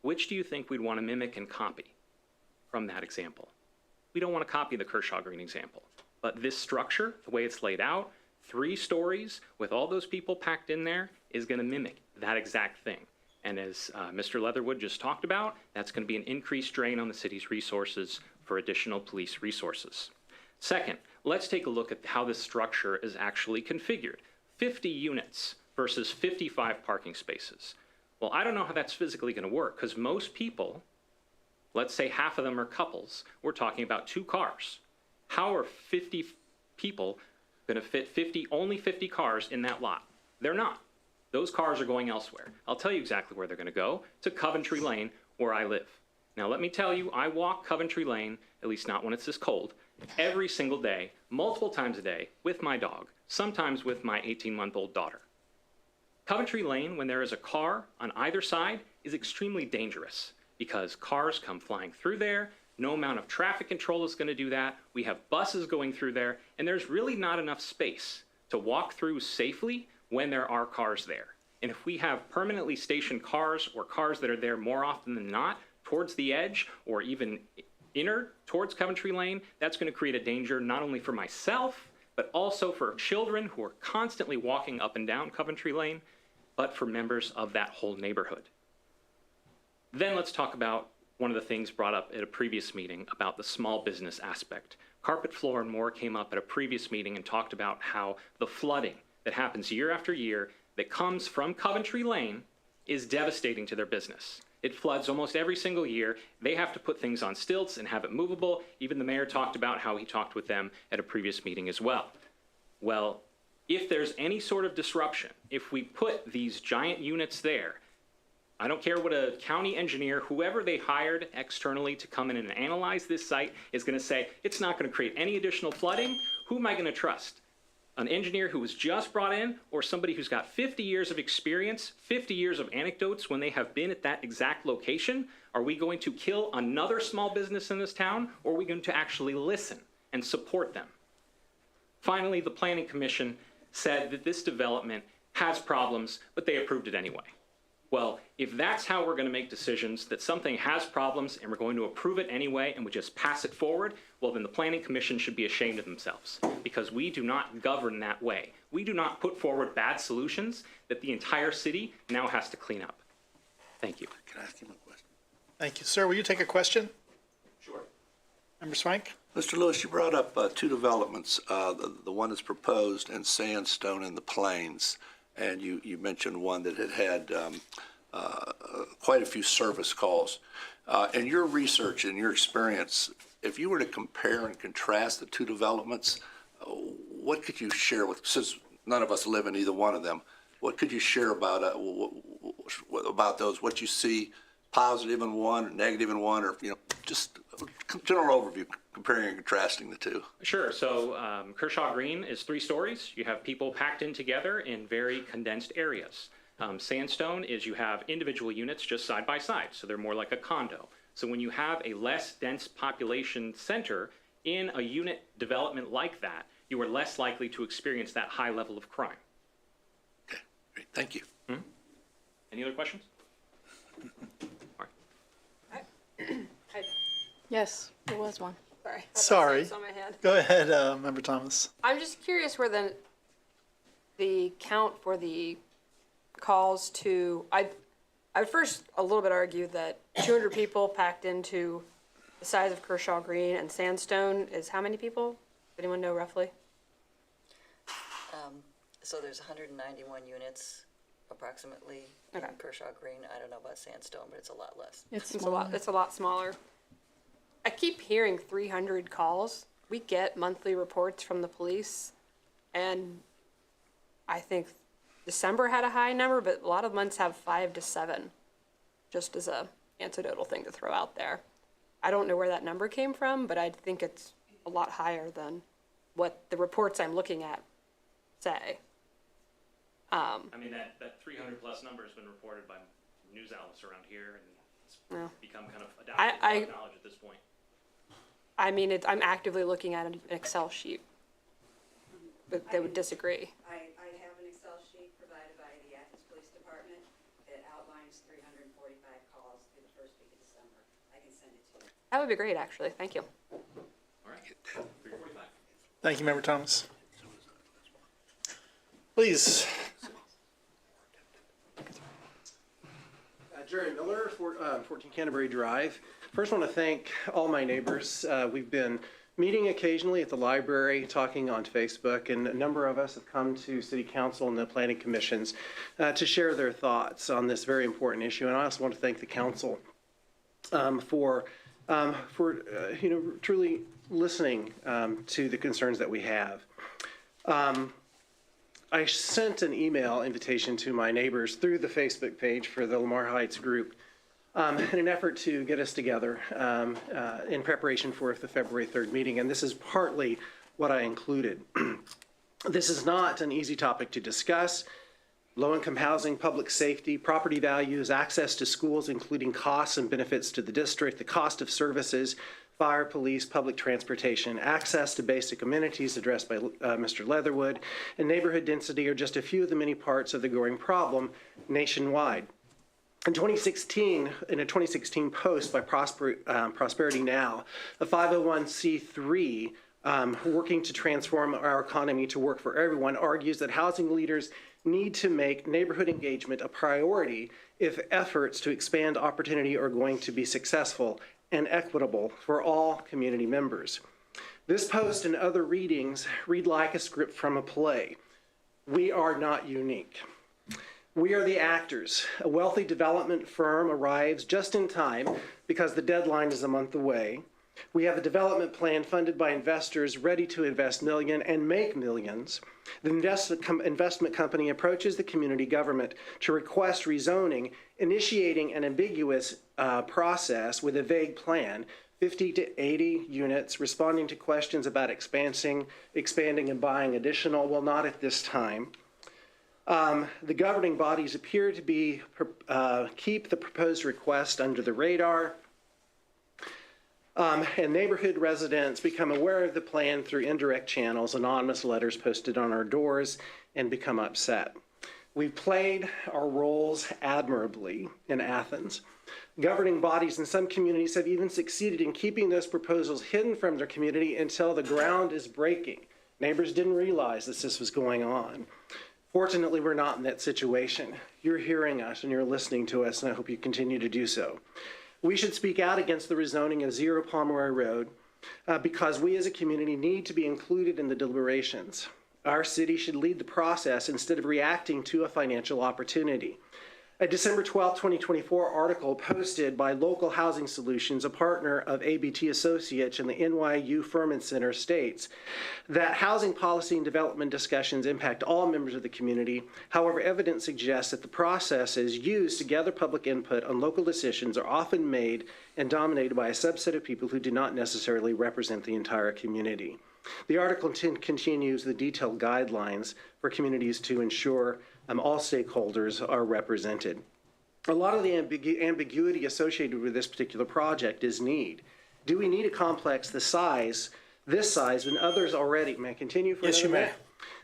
Which do you think we'd want to mimic and copy from that example? We don't want to copy the Kershaw Green example, but this structure, the way it's laid out, 3 stories with all those people packed in there, is going to mimic that exact thing. And as Mr. Leatherwood just talked about, that's going to be an increased drain on the city's resources for additional police resources. Second, let's take a look at how this structure is actually configured. 50 units versus 55 parking spaces. Well, I don't know how that's physically going to work, because most people, let's say half of them are couples, we're talking about 2 cars. How are 50 people going to fit only 50 cars in that lot? They're not. Those cars are going elsewhere. I'll tell you exactly where they're going to go, to Coventry Lane, where I live. Now, let me tell you, I walk Coventry Lane, at least not when it's this cold, every single day, multiple times a day, with my dog, sometimes with my 18-month-old daughter. Coventry Lane, when there is a car on either side, is extremely dangerous because cars come flying through there. No amount of traffic control is going to do that. We have buses going through there, and there's really not enough space to walk through safely when there are cars there. And if we have permanently stationed cars or cars that are there more often than not towards the edge or even inner towards Coventry Lane, that's going to create a danger not only for myself, but also for children who are constantly walking up and down Coventry Lane, but for members of that whole neighborhood. Then let's talk about one of the things brought up at a previous meeting about the small business aspect. Carpet Floor and More came up at a previous meeting and talked about how the flooding that happens year after year that comes from Coventry Lane is devastating to their business. It floods almost every single year. They have to put things on stilts and have it movable. Even the mayor talked about how he talked with them at a previous meeting as well. Well, if there's any sort of disruption, if we put these giant units there, I don't care what a county engineer, whoever they hired externally to come in and analyze this site is going to say, it's not going to create any additional flooding. Who am I going to trust? An engineer who was just brought in or somebody who's got 50 years of experience, 50 years of anecdotes when they have been at that exact location? Are we going to kill another small business in this town, or are we going to actually listen and support them? Finally, the Planning Commission said that this development has problems, but they approved it anyway. Well, if that's how we're going to make decisions, that something has problems and we're going to approve it anyway and we just pass it forward, well, then the Planning Commission should be ashamed of themselves because we do not govern that way. We do not put forward bad solutions that the entire city now has to clean up. Thank you. Can I ask him a question? Thank you. Sir, will you take a question? Sure. Member Swank? Mr. Lewis, you brought up two developments, the one that's proposed in Sandstone in the Plains, and you mentioned one that had quite a few service calls. In your research and your experience, if you were to compare and contrast the two developments, what could you share with, since none of us live in either one of them, what could you share about those, what you see positive in one, or negative in one, or just a general overview comparing and contrasting the two? Sure. So Kershaw Green is 3 stories. You have people packed in together in very condensed areas. Sandstone is you have individual units just side by side, so they're more like a condo. So when you have a less dense population center in a unit development like that, you are less likely to experience that high level of crime. Okay, great. Thank you. Any other questions? Yes, there was one. Sorry. I thought Sorry. it was on my head. Go ahead, Member Thomas. I'm just curious where the count for the calls to, I would first a little bit argue that 200 people packed into the size of Kershaw Green and Sandstone is how many people? Does anyone know roughly? So there's 191 units approximately in Kershaw Green. I don't know about Sandstone, but it's a lot less. It's a lot smaller. I keep hearing 300 calls. We get monthly reports from the police, and I think December had a high number, but a lot of months have 5 to 7, just as a anecdotal thing to throw out there. I don't know where that number came from, but I think it's a lot higher than what the reports I'm looking at say. I mean, that 300 plus number has been reported by news outlets around here, and it's become kind of adopted knowledge at this point. I mean, I'm actively looking at an Excel sheet, but they would disagree. I have an Excel sheet provided by the Athens Police Department that outlines 345 calls through the first week of December. I can send it to you. That would be great, actually. Thank you. All right, 345. Thank you, Member Thomas. Please. Jerry Miller, 14 Canterbury Drive. First, want to thank all my neighbors. We've been meeting occasionally at the library, talking on Facebook, and a number of us have come to City Council and the Planning Commissions to share their thoughts on this very important issue. And I also want to thank the Council for truly listening to the concerns that we have. I sent an email invitation to my neighbors through the Facebook page for the Lamar Heights group in an effort to get us together in preparation for the February 3rd meeting, and this is partly what I included. This is not an easy topic to discuss. Low-income housing, public safety, property values, access to schools, including costs and benefits to the district, the cost of services, fire, police, public transportation, access to basic amenities addressed by Mr. Leatherwood, and neighborhood density are just a few of the many parts of the growing problem nationwide. In 2016, in a 2016 post by Prosperity Now, a 501c3 working to transform our economy to work for everyone, argues that housing leaders need to make neighborhood engagement a priority if efforts to expand opportunity are going to be successful and equitable for all community members. This post and other readings read like a script from a play. We are not unique. We are the actors. A wealthy development firm arrives just in time because the deadline is a month away. We have a development plan funded by investors ready to invest millions and make millions. The investment company approaches the community government to request rezoning, initiating an ambiguous process with a vague plan, 50 to 80 units, responding to questions about expanding and buying additional. Well, not at this time. The governing bodies appear to be keep the proposed request under the radar. And neighborhood residents become aware of the plan through indirect channels, anonymous letters posted on our doors, and become upset. We've played our roles admirably in Athens. Governing bodies in some communities have even succeeded in keeping those proposals hidden from their community until the ground is breaking. Neighbors didn't realize that this was going on. Fortunately, we're not in that situation. You're hearing us and you're listening to us, and I hope you continue to do so. We should speak out against the rezoning of 0 Pomeroy Road because we as a community need to be included in the deliberations. Our city should lead the process instead of reacting to a financial opportunity. A December 12, 2024 article posted by Local Housing Solutions, a partner of ABT Associates and the NYU Furman Center, states that housing policy and development discussions impact all members of the community. However, evidence suggests that the processes used to gather public input on local decisions are often made and dominated by a subset of people who do not necessarily represent the entire community. The article continues the detailed guidelines for communities to ensure all stakeholders are represented. A lot of the ambiguity associated with this particular project is need. Do we need a complex this size, when others already, may I continue for another minute?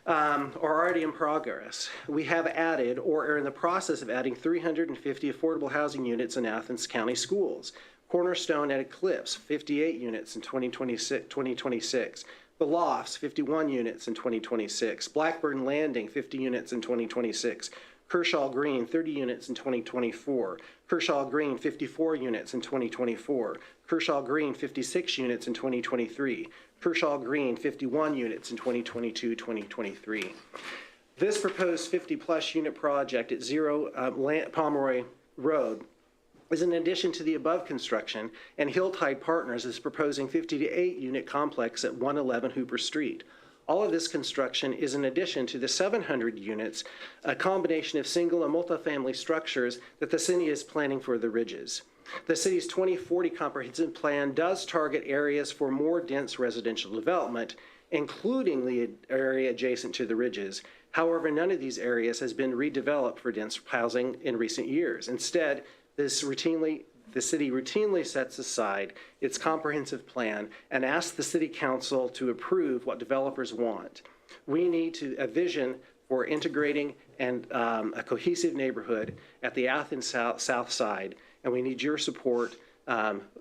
Are already in progress? We have added or are in the process of adding 350 affordable housing units in Athens County schools. Cornerstone at Eclipse, 58 units in 2026. The Lofts, 51 units in 2026. Blackburn Landing, 50 units in 2026. Kershaw Green, 30 units in 2024. Kershaw Green, 54 units in 2024. Kershaw Green, 56 units in 2023. Kershaw Green, 51 units in 2022-2023. This proposed 50-plus unit project at 0 Pomeroy Road is in addition to the above construction, and Hilltide Partners is proposing 50 to 8 unit complex at 111 Hooper Street. All of this construction is in addition to the 700 units, a combination of single and multifamily structures that the city is planning for the Ridges. The city's 2040 comprehensive plan does target areas for more dense residential development, including the area adjacent to the Ridges. However, none of these areas has been redeveloped for dense housing in recent years. Instead, the city routinely sets aside its comprehensive plan and asks the city council to approve what developers want. We need a vision for integrating and a cohesive neighborhood at the Athens South Side, and we need your support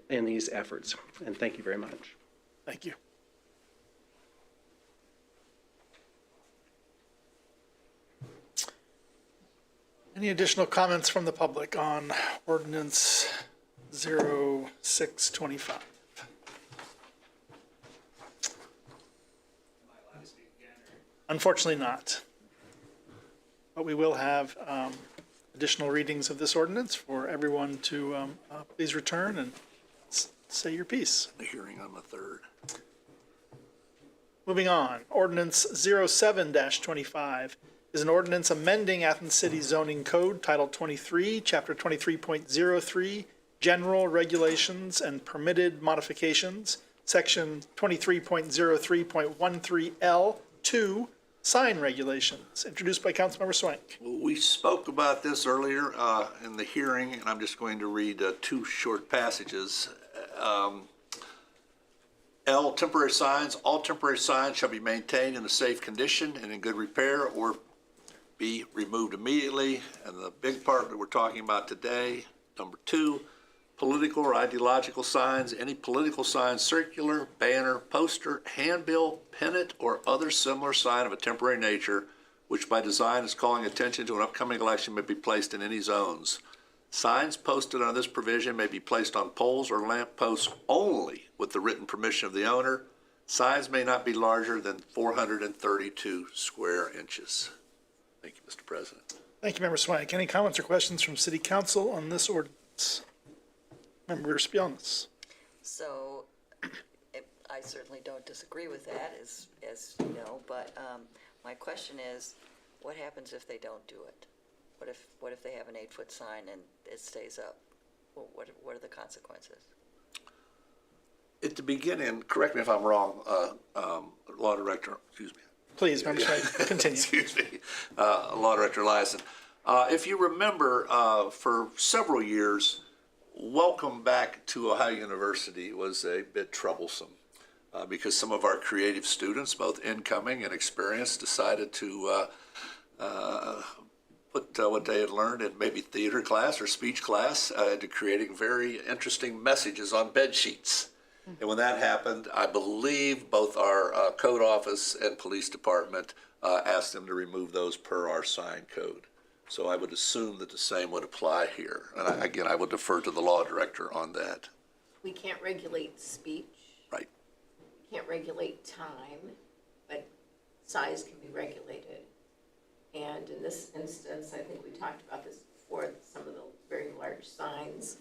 in these efforts. And thank you very much. Thank you. Any additional comments from the public on ordinance 0625? Unfortunately not. But we will have additional readings of this ordinance for everyone to please return and say your piece. The hearing on the 3rd. Moving on, ordinance 07-25 is an ordinance amending Athens City Zoning Code, Title 23, Chapter 23.03, General Regulations and Permitted Modifications, Section 23.03.13L2, Sign Regulations, introduced by Councilmember Swank. We spoke about this earlier in the hearing, and I'm just going to read two short passages. L, temporary signs. All temporary signs shall be maintained in a safe condition and in good repair, or be removed immediately. And the big part that we're talking about today, number 2, political or ideological signs. Any political sign, circular, banner, poster, handbill, pennant, or other similar sign of a temporary nature, which by design is calling attention to an upcoming election, may be placed in any zones. Signs posted under this provision may be placed on poles or lamp posts only with the written permission of the owner. Signs may not be larger than 432 square inches. Thank you, Mr. President. Thank you, Member Swank. Any comments or questions from City Council on this ordinance? Member Spionis. So I certainly don't disagree with that, as you know, but my question is, what happens if they don't do it? What if they have an 8-foot sign and it stays up? What are the consequences? At the beginning, correct me if I'm wrong, Law Director, excuse me. Please, Member Swank, continue. Excuse me, Law Director Eliason. If you remember, for several years, welcome back to Ohio University was a bit troublesome because some of our creative students, both incoming and experienced, decided to put what they had learned in maybe theater class or speech class into creating very interesting messages on bed sheets. And when that happened, I believe both our code office and police department asked them to remove those per our sign code. So I would assume that the same would apply here. And again, I would defer to the law director on that. We can't regulate speech. Right. We can't regulate time, but size can be regulated. And in this instance, I think we talked about this before, some of the very large signs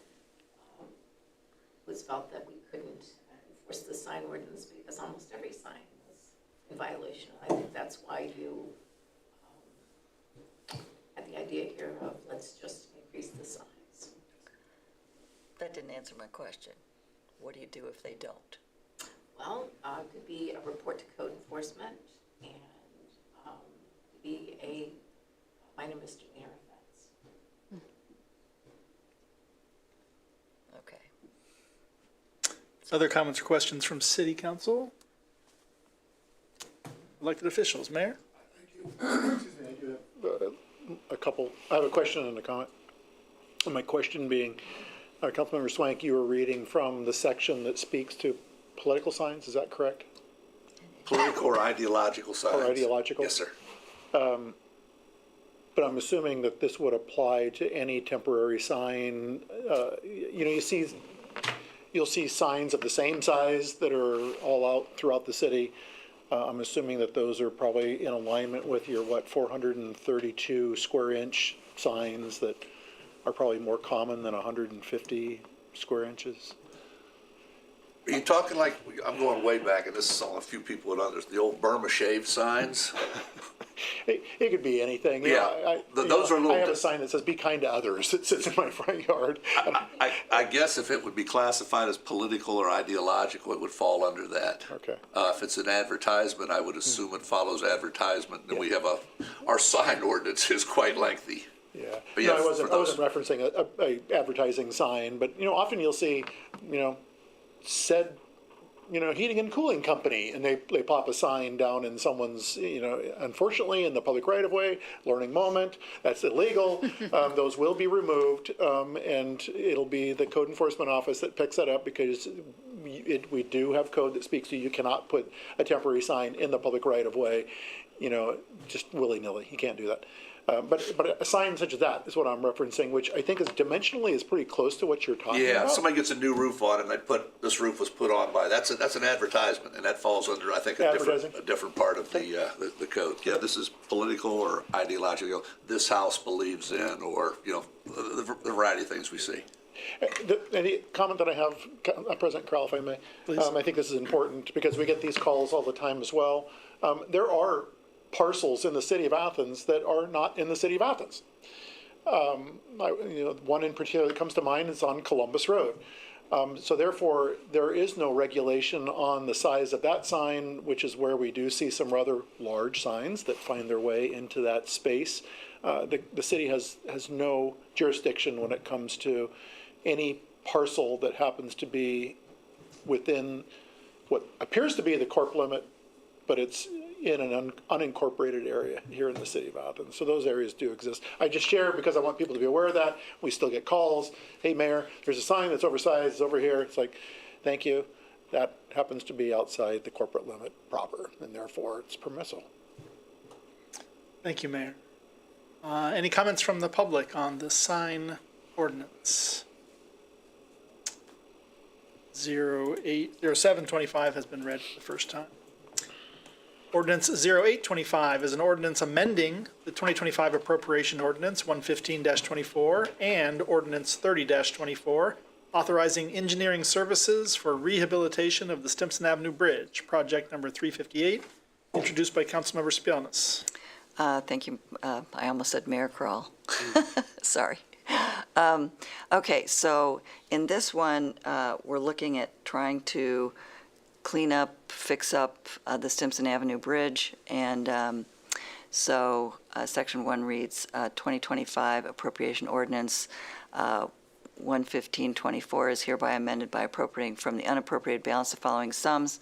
was felt that we couldn't enforce the sign ordinance because almost every sign was in violation. I think that's why you had the idea here of let's just increase the size. That didn't answer my question. What do you do if they don't? Well, it could be a report to code enforcement and could be a minor misdemeanor offense. Okay. Other comments or questions from City Council? Elected officials, Mayor? I have a question and a comment. And my question being, Councilmember Swank, you were reading from the section that speaks to political signs, is that correct? Political or ideological signs. Or ideological? Yes, sir. But I'm assuming that this would apply to any temporary sign. You'll see signs of the same size that are all out throughout the city. I'm assuming that those are probably in alignment with your, 432 square inch signs that are probably more common than 150 square inches. Are you talking like, I'm going way back, and this is all a few people would understand, the old Burma shave signs? It could be anything. Those are a little. I have a sign that says "Be kind to others." It sits in my front yard. I guess if it would be classified as political or ideological, it would fall under that. Okay. If it's an advertisement, I would assume it follows advertisement. And we have our sign ordinance is quite lengthy. Yeah. But No, I wasn't referencing a advertising sign, but often you'll see, said, heating and cooling company, and they pop a sign down in someone's, unfortunately in the public right of way, learning moment, that's illegal. Those will be removed, and it'll be the code enforcement office that picks that up because we do have code that speaks to you cannot put a temporary sign in the public right of way, just willy-nilly. You can't do that. But a sign such as that is what I'm referencing, which I think is dimensionally is pretty close to what you're talking about. Yeah, if somebody gets a new roof on and this roof was put on by, that's an advertisement, and that falls under, I think, a different part of the code. Yeah, this is political or ideological. This house believes in, or, the variety of things we see. Any comment that I have, President Crowell, if I may? Please. I think this is important because we get these calls all the time as well. There are parcels in the city of Athens that are not in the city of Athens. One in particular that comes to mind is on Columbus Road. So therefore, there is no regulation on the size of that sign, which is where we do see some rather large signs that find their way into that space. The city has no jurisdiction when it comes to any parcel that happens to be within what appears to be the corp limit, but it's in an unincorporated area here in the city of Athens. So those areas do exist. I just share because I want people to be aware of that. We still get calls. Hey, Mayor, there's a sign that's oversized, it's over here. It's like, thank you. That happens to be outside the corporate limit proper, and therefore it's permissible. Thank you, Mayor. Any comments from the public on the sign ordinance? 0725 has been read for the first time. Ordinance 0825 is an ordinance amending the 2025 appropriation ordinance 115-24 and ordinance 30-24, authorizing engineering services for rehabilitation of the Stimson Avenue Bridge, project number 358, introduced by Councilmember Spielness. Thank you. I almost said Mayor Kroll. Sorry. Okay, so in this one, we're looking at trying to clean up, fix up the Stimson Avenue Bridge. And so Section 1 reads 2025 Appropriation Ordinance 11524 is hereby amended by appropriating from the unappropriated balance the following sums.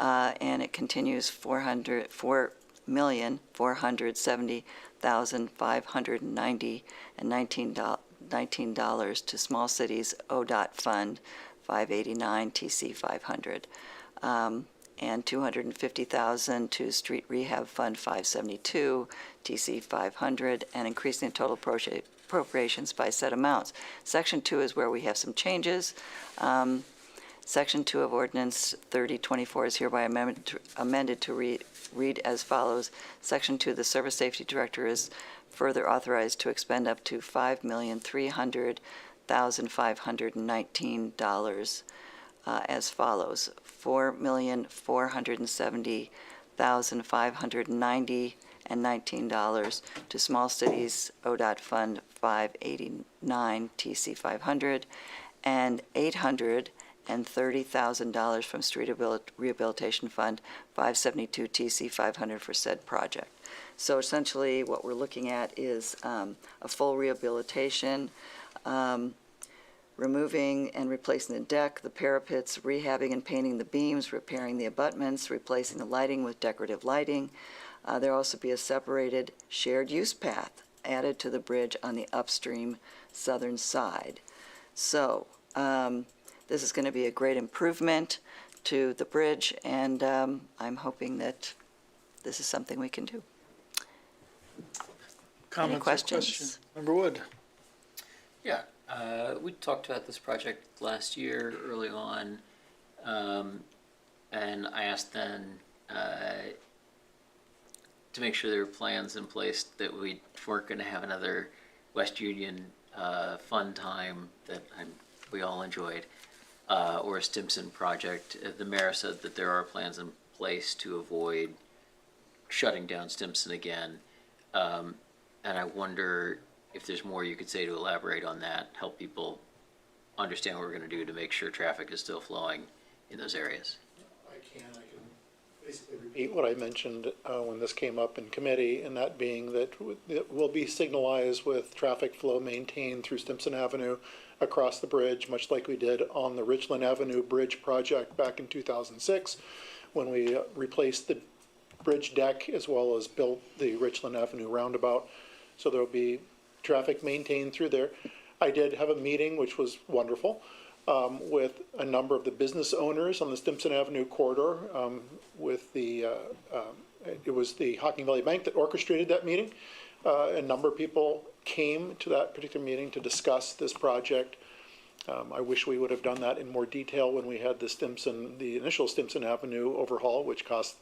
And it continues $4,470,590 and $19 to Small Cities ODOT Fund 589 TC 500. And $250,000 to Street Rehab Fund 572, TC 500, and increasing the total appropriations by said amounts. Section 2 is where we have some changes. Section 2 of Ordinance 3024 is hereby amended to read as follows. Section 2, the Service Safety Director is further authorized to expend up to $5,300,519 as follows: $4,470,590 and $19 to Small Cities ODOT Fund 589 TC 500, and $830,000 from Street Rehabilitation Fund 572 TC 500 for said project. So essentially, what we're looking at is a full rehabilitation, removing and replacing the deck, the parapets, rehabbing and painting the beams, repairing the abutments, replacing the lighting with decorative lighting. There'll also be a separated shared use path added to the bridge on the upstream southern side. So this is going to be a great improvement to the bridge, and I'm hoping that this is something we can do. Comments Any questions? Member Wood. Yeah, we talked about this project last year early on, and I asked then to make sure there were plans in place that we weren't going to have another West Union fun time that we all enjoyed, or a Stimson project. The mayor said that there are plans in place to avoid shutting down Stimson again, and I wonder if there's more you could say to elaborate on that, help people understand what we're going to do to make sure traffic is still flowing in those areas. I can basically repeat what I mentioned when this came up in committee, and that being that it will be signalized with traffic flow maintained through Stimson Avenue across the bridge, much like we did on the Richland Avenue Bridge project back in 2006, when we replaced the bridge deck as well as built the Richland Avenue roundabout. So there will be traffic maintained through there. I did have a meeting, which was wonderful, with a number of the business owners on the Stimson Avenue corridor. With the it was the Hocking Valley Bank that orchestrated that meeting. A number of people came to that particular meeting to discuss this project. I wish we would have done that in more detail when we had the initial Stimson Avenue overhaul, which cost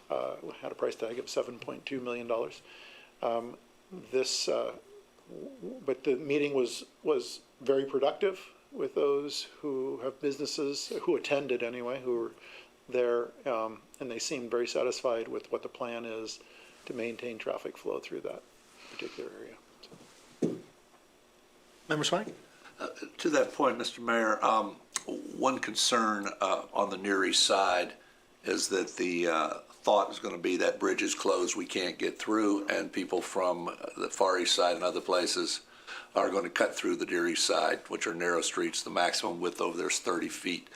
had a price tag of $7.2 million. But the meeting was very productive with those who have businesses, who attended anyway, who were there, and they seemed very satisfied with what the plan is to maintain traffic flow through that particular area. So. Member Swank? To that point, Mr. Mayor, one concern on the Near East Side is that the thought is going to be that bridge is closed, we can't get through, and people from the Far East Side and other places are going to cut through the Near East Side, which are narrow streets. The maximum width over there is 30 feet.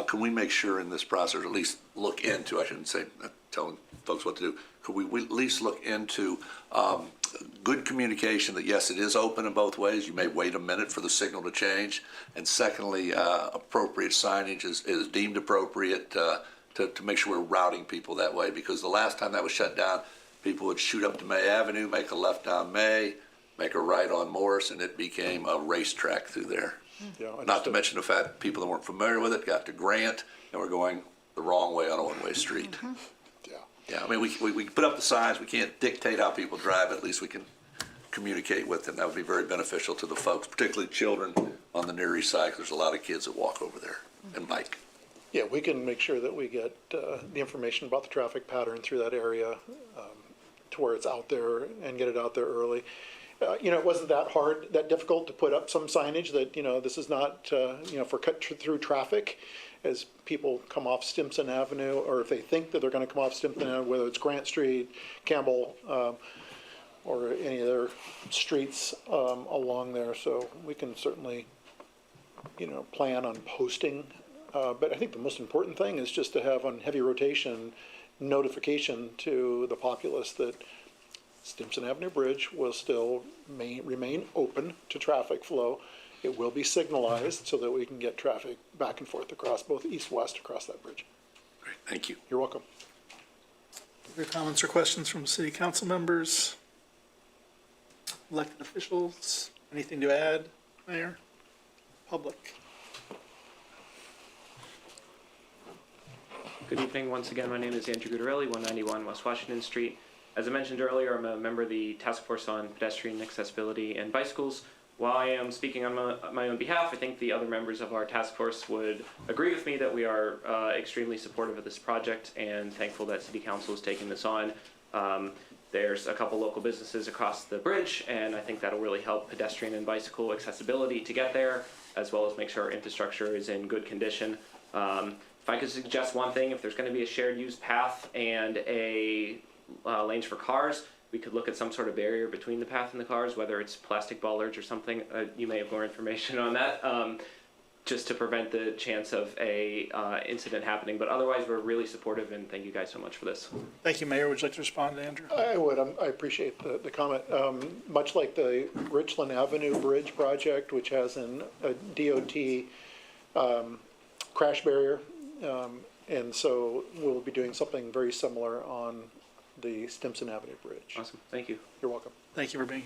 Can we make sure in this process, or at least look into, I shouldn't say telling folks what to do, could we at least look into good communication that, yes, it is open in both ways. You may wait a minute for the signal to change. And secondly, appropriate signage is deemed appropriate to make sure we're routing people that way. Because the last time that was shut down, people would shoot up to May Avenue, make a left down May, make a right on Morris, and it became a racetrack through there. Yeah, Not to mention the fact people that weren't familiar with it got to Grant and were going the wrong way on a one-way street. Yeah, I mean, we put up the signs, we can't dictate how people drive, at least we can communicate with them. That would be very beneficial to the folks, particularly children on the Near East Side, 'cause there's a lot of kids that walk over there and bike. Yeah, we can make sure that we get the information about the traffic pattern through that area to where it's out there and get it out there early. It wasn't that hard, that difficult to put up some signage that, this is not, for cut through traffic as people come off Stimson Avenue, or if they think that they're going to come off Stimson Avenue, whether it's Grant Street, Campbell, or any other streets along there. So we can certainly, plan on posting. But I think the most important thing is just to have on heavy rotation notification to the populace that Stimson Avenue Bridge will still remain open to traffic flow. It will be signalized so that we can get traffic back and forth across both east-west across that bridge. Great, thank you. You're welcome. Other comments or questions from city council members? Elected officials? Anything to add, Mayor? Public? Good evening. Once again, my name is Andrew Guidarelli, 191 West Washington Street. As I mentioned earlier, I'm a member of the Task Force on Pedestrian Accessibility and Bicycles. While I am speaking on my own behalf, I think the other members of our task force would agree with me that we are extremely supportive of this project and thankful that City Council is taking this on. There's a couple local businesses across the bridge, and I think that'll really help pedestrian and bicycle accessibility to get there, as well as make sure our infrastructure is in good condition. If I could suggest one thing, if there's going to be a shared use path and a lanes for cars, we could look at some sort of barrier between the path and the cars, whether it's plastic bollards or something. You may have more information on that, just to prevent the chance of a incident happening. But otherwise, we're really supportive, and thank you guys so much for this. Thank you, Mayor. Would you like to respond, Andrew? I would. I appreciate the comment. Much like the Richland Avenue Bridge project, which has a DOT crash barrier, and so we'll be doing something very similar on the Stimson Avenue Bridge. Awesome. Thank you. You're welcome. Thank you for being.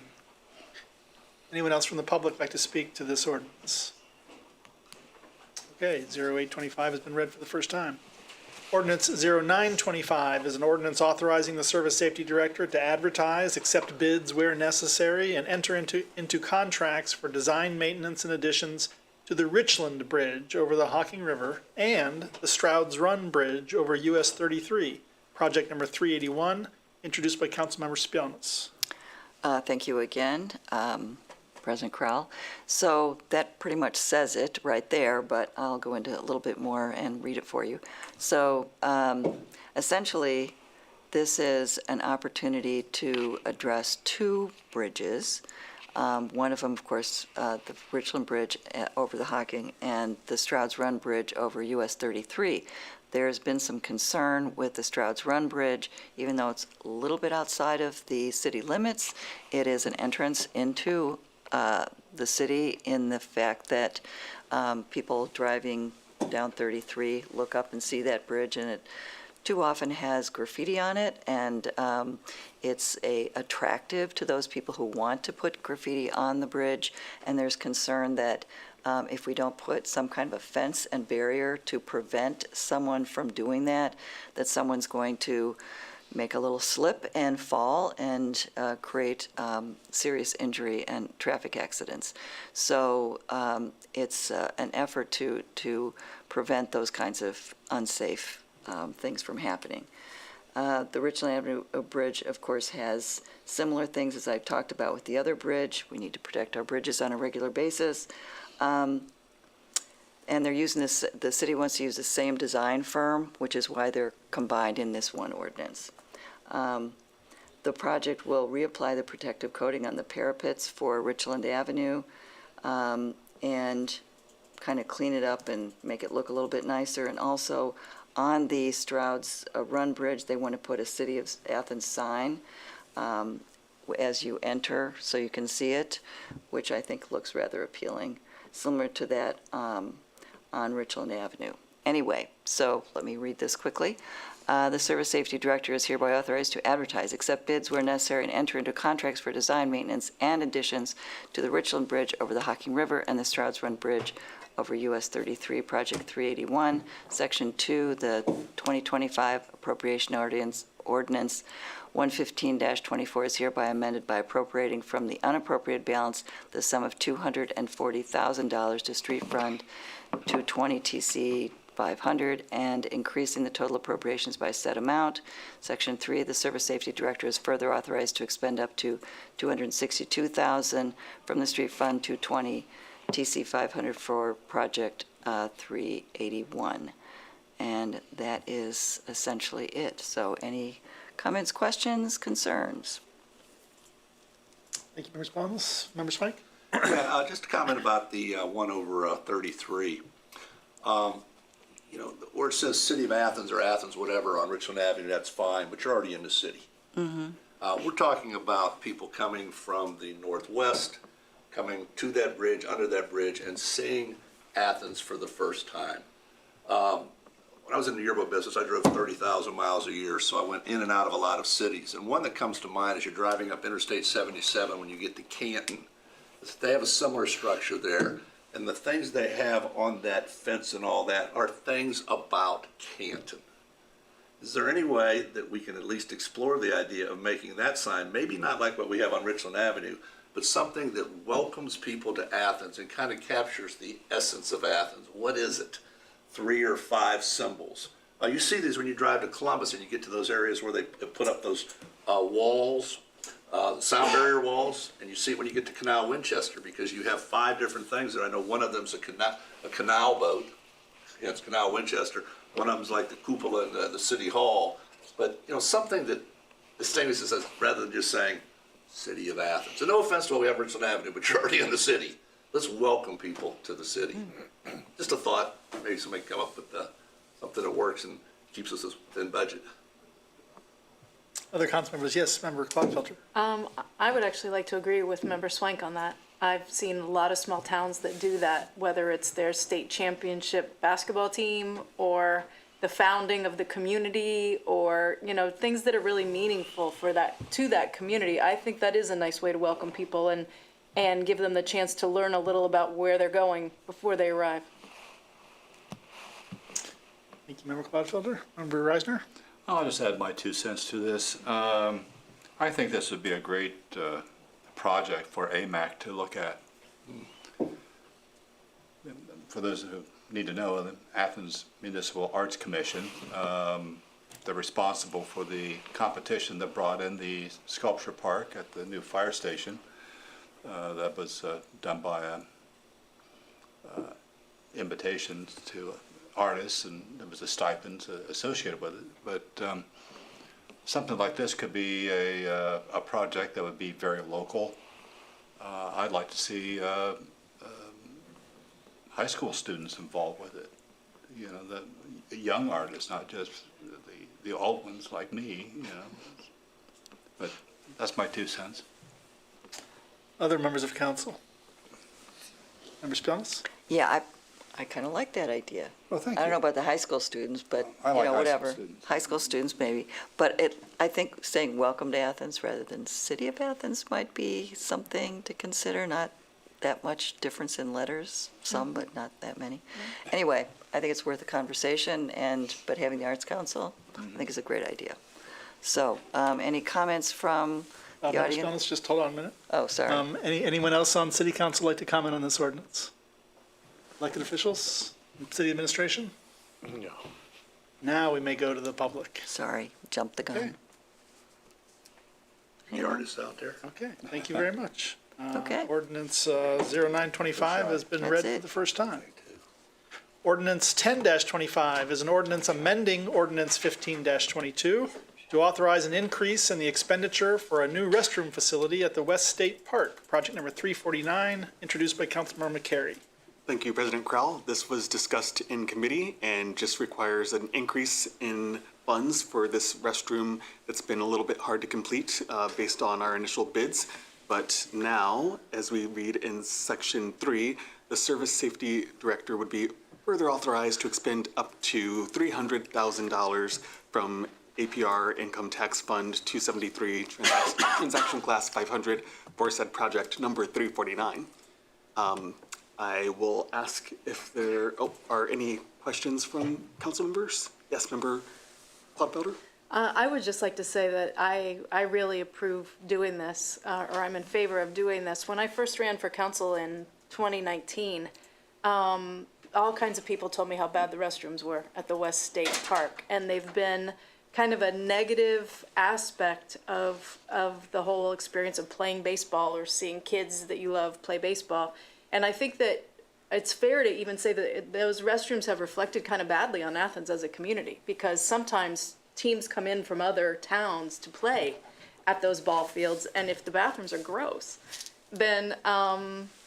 Anyone else from the public like to speak to this ordinance? Okay, 0825 has been read for the first time. Ordinance 0925 is an ordinance authorizing the Service Safety Director to advertise, accept bids where necessary, and enter into contracts for design, maintenance, and additions to the Richland Bridge over the Hocking River and the Stroud's Run Bridge over US 33, project number 381, introduced by Councilmember Spionis. Thank you again, President Crowell. So that pretty much says it right there, but I'll go into a little bit more and read it for you. So essentially, this is an opportunity to address two bridges. One of them, of course, the Richland Bridge over the Hocking and the Stroud's Run Bridge over US 33. There's been some concern with the Stroud's Run Bridge, even though it's a little bit outside of the city limits. It is an entrance into the city in the fact that people driving down 33 look up and see that bridge, and it too often has graffiti on it, and it's attractive to those people who want to put graffiti on the bridge, and there's concern that if we don't put some kind of a fence and barrier to prevent someone from doing that, that someone's going to make a little slip and fall and create serious injury and traffic accidents. So it's an effort to prevent those kinds of unsafe things from happening. The Richland Avenue Bridge, of course, has similar things as I've talked about with the other bridge. We need to protect our bridges on a regular basis. And they're using this, the city wants to use the same design firm, which is why they're combined in this one ordinance. The project will reapply the protective coating on the parapets for Richland Avenue, and kind of clean it up and make it look a little bit nicer. And also on the Stroud's Run Bridge, they want to put a City of Athens sign as you enter, so you can see it, which I think looks rather appealing, similar to that on Richland Avenue. Anyway, so let me read this quickly. The Service Safety Director is hereby authorized to advertise, accept bids where necessary, and enter into contracts for design, maintenance, and additions to the Richland Bridge over the Hocking River and the Stroud's Run Bridge over US 33, Project 381, Section 2, the 2025 Appropriation Ordinance 115-24 is hereby amended by appropriating from the unappropriated balance the sum of $240,000 to Street Fund 220 TC 500 and increasing the total appropriations by said amount. Section 3, the Service Safety Director is further authorized to expend up to $262,000 from the Street Fund 220 TC 500 for Project 381. And that is essentially it. So any comments, questions, concerns? Thank you, Member Spanolis. Member Swank? Yeah, just a comment about the 1 over 33. You know, where it says City of Athens or Athens, whatever, on Richland Avenue, that's fine, but you're already in the city. We're talking about people coming from the northwest, coming to that bridge, under that bridge, and seeing Athens for the first time. When I was in the yearbook business, I drove 30,000 miles a year, so I went in and out of a lot of cities. And one that comes to mind as you're driving up Interstate 77 when you get to Canton, is they have a similar structure there. And the things they have on that fence and all that are things about Canton. Is there any way that we can at least explore the idea of making that sign, maybe not like what we have on Richland Avenue, but something that welcomes people to Athens and kind of captures the essence of Athens? What is it? 3 or 5 symbols. You see these when you drive to Columbus and you get to those areas where they put up those walls, sound barrier walls, and you see it when you get to Canal Winchester, because you have 5 different things there. I know one of them's a canal boat. Yeah, it's Canal Winchester. One of them's like the cupola in the city hall. But, you know, something that distinguishes us rather than just saying City of Athens. And no offense to what we have Richland Avenue, but you're already in the city. Let's welcome people to the city. Just a thought. Maybe somebody come up with something that works and keeps us within budget. Other council members? Yes, Member Clodfelter. I would actually like to agree with Member Swank on that. I've seen a lot of small towns that do that, whether it's their state championship basketball team or the founding of the community, or, you know, things that are really meaningful for that community. I think that is a nice way to welcome people and give them the chance to learn a little about where they're going before they arrive. Thank you, Member Clodfelter. Member Reisner? I'll just add my 2 cents to this. I think this would be a great project for AMAC to look at. For those who need to know, the Athens Municipal Arts Commission, they're responsible for the competition that brought in the sculpture park at the new fire station. That was done by invitations to artists, and there was a stipend associated with it. But something like this could be a project that would be very local. I'd like to see high school students involved with it. You know, the young artists, not just the old ones like me. You know, but that's my 2 cents. Other members of council? Member Spanolis? Yeah, I kind of like that idea. Well, thank I don't you. know about the high school students, but, I you like know, high school whatever. students. High school students, maybe. But I think saying welcome to Athens rather than City of Athens might be something to consider. Not that much difference in letters, some, but not that many. Anyway, I think it's worth a conversation, but having the Arts Council, I think is a great idea. So, any comments from the Member audience? Spanolis, just hold on a minute. Oh, sorry. Anyone else on city council like to comment on this ordinance? Elected officials, city administration? No. Now we may go to the public. Sorry, jumped the Okay. gun. The artist out there. Okay, thank you very much. Okay. Ordinance 0925 has been read That's for it. the first time. Ordinance 10-25 is an ordinance amending Ordinance 15-22 to authorize an increase in the expenditure for a new restroom facility at the West State Park, project number 349, introduced by Councilmember McCary. Thank you, President Crowell. This was discussed in committee and just requires an increase in funds for this restroom that's been a little bit hard to complete based on our initial bids. But now, as we read in section 3, the Service Safety Director would be further authorized to expend up to $300,000 from APR Income Tax Fund 273 Transaction Class 500 for said project number 349. I will ask if there are any questions from council members. Yes, Member Clodfelder? I would just like to say that I really approve doing this, or I'm in favor of doing this. When I first ran for council in 2019, all kinds of people told me how bad the restrooms were at the West State Park, and they've been kind of a negative aspect of the whole experience of playing baseball or seeing kids that you love play baseball. And I think that it's fair to even say that those restrooms have reflected kind of badly on Athens as a community, because sometimes teams come in from other towns to play at those ball fields, and if the bathrooms are gross, then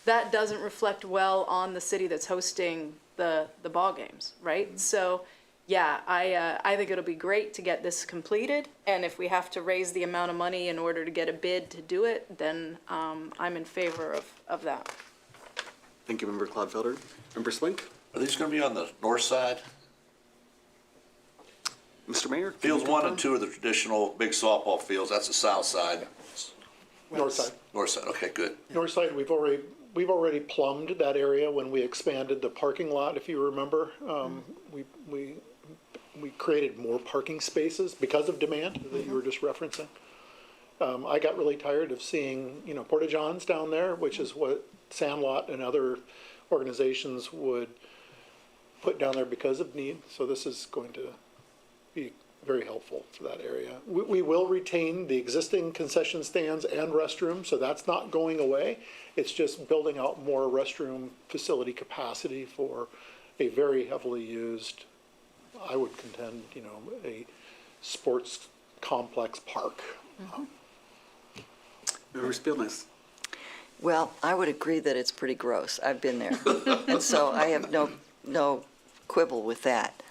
that doesn't reflect well on the city that's hosting the ball games, right? So, yeah, I think it'll be great to get this completed, and if we have to raise the amount of money in order to get a bid to do it, then I'm in favor of that. Thank you, Member Clodfelder. Member Swink? Are these going to be on the north side? Mr. Mayor? Fields 1 and 2 are the traditional big softball fields. That's the south side. North side. North side, okay, good. North side, we've already plumbed that area when we expanded the parking lot, if you remember. We created more parking spaces because of demand that you were just referencing. I got really tired of seeing, Porta Johns down there, which is what Sandlot and other organizations would put down there because of need. So this is going to be very helpful for that area. We will retain the existing concession stands and restrooms, so that's not going away. It's just building out more restroom facility capacity for a very heavily used, I would contend, a sports complex park. Member Spielness? Well, I would agree that it's pretty gross. I've been there. And so I have no quibble with that.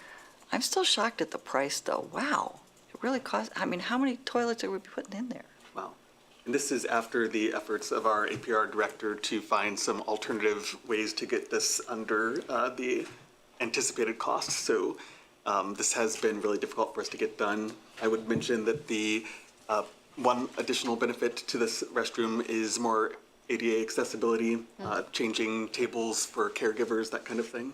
I'm still shocked at the price, though. Wow. It really costs, how many toilets are we putting in there? Wow. And this is after the efforts of our APR director to find some alternative ways to get this under the anticipated costs. So this has been really difficult for us to get done. I would mention that the one additional benefit to this restroom is more ADA accessibility, changing tables for caregivers, that kind of thing.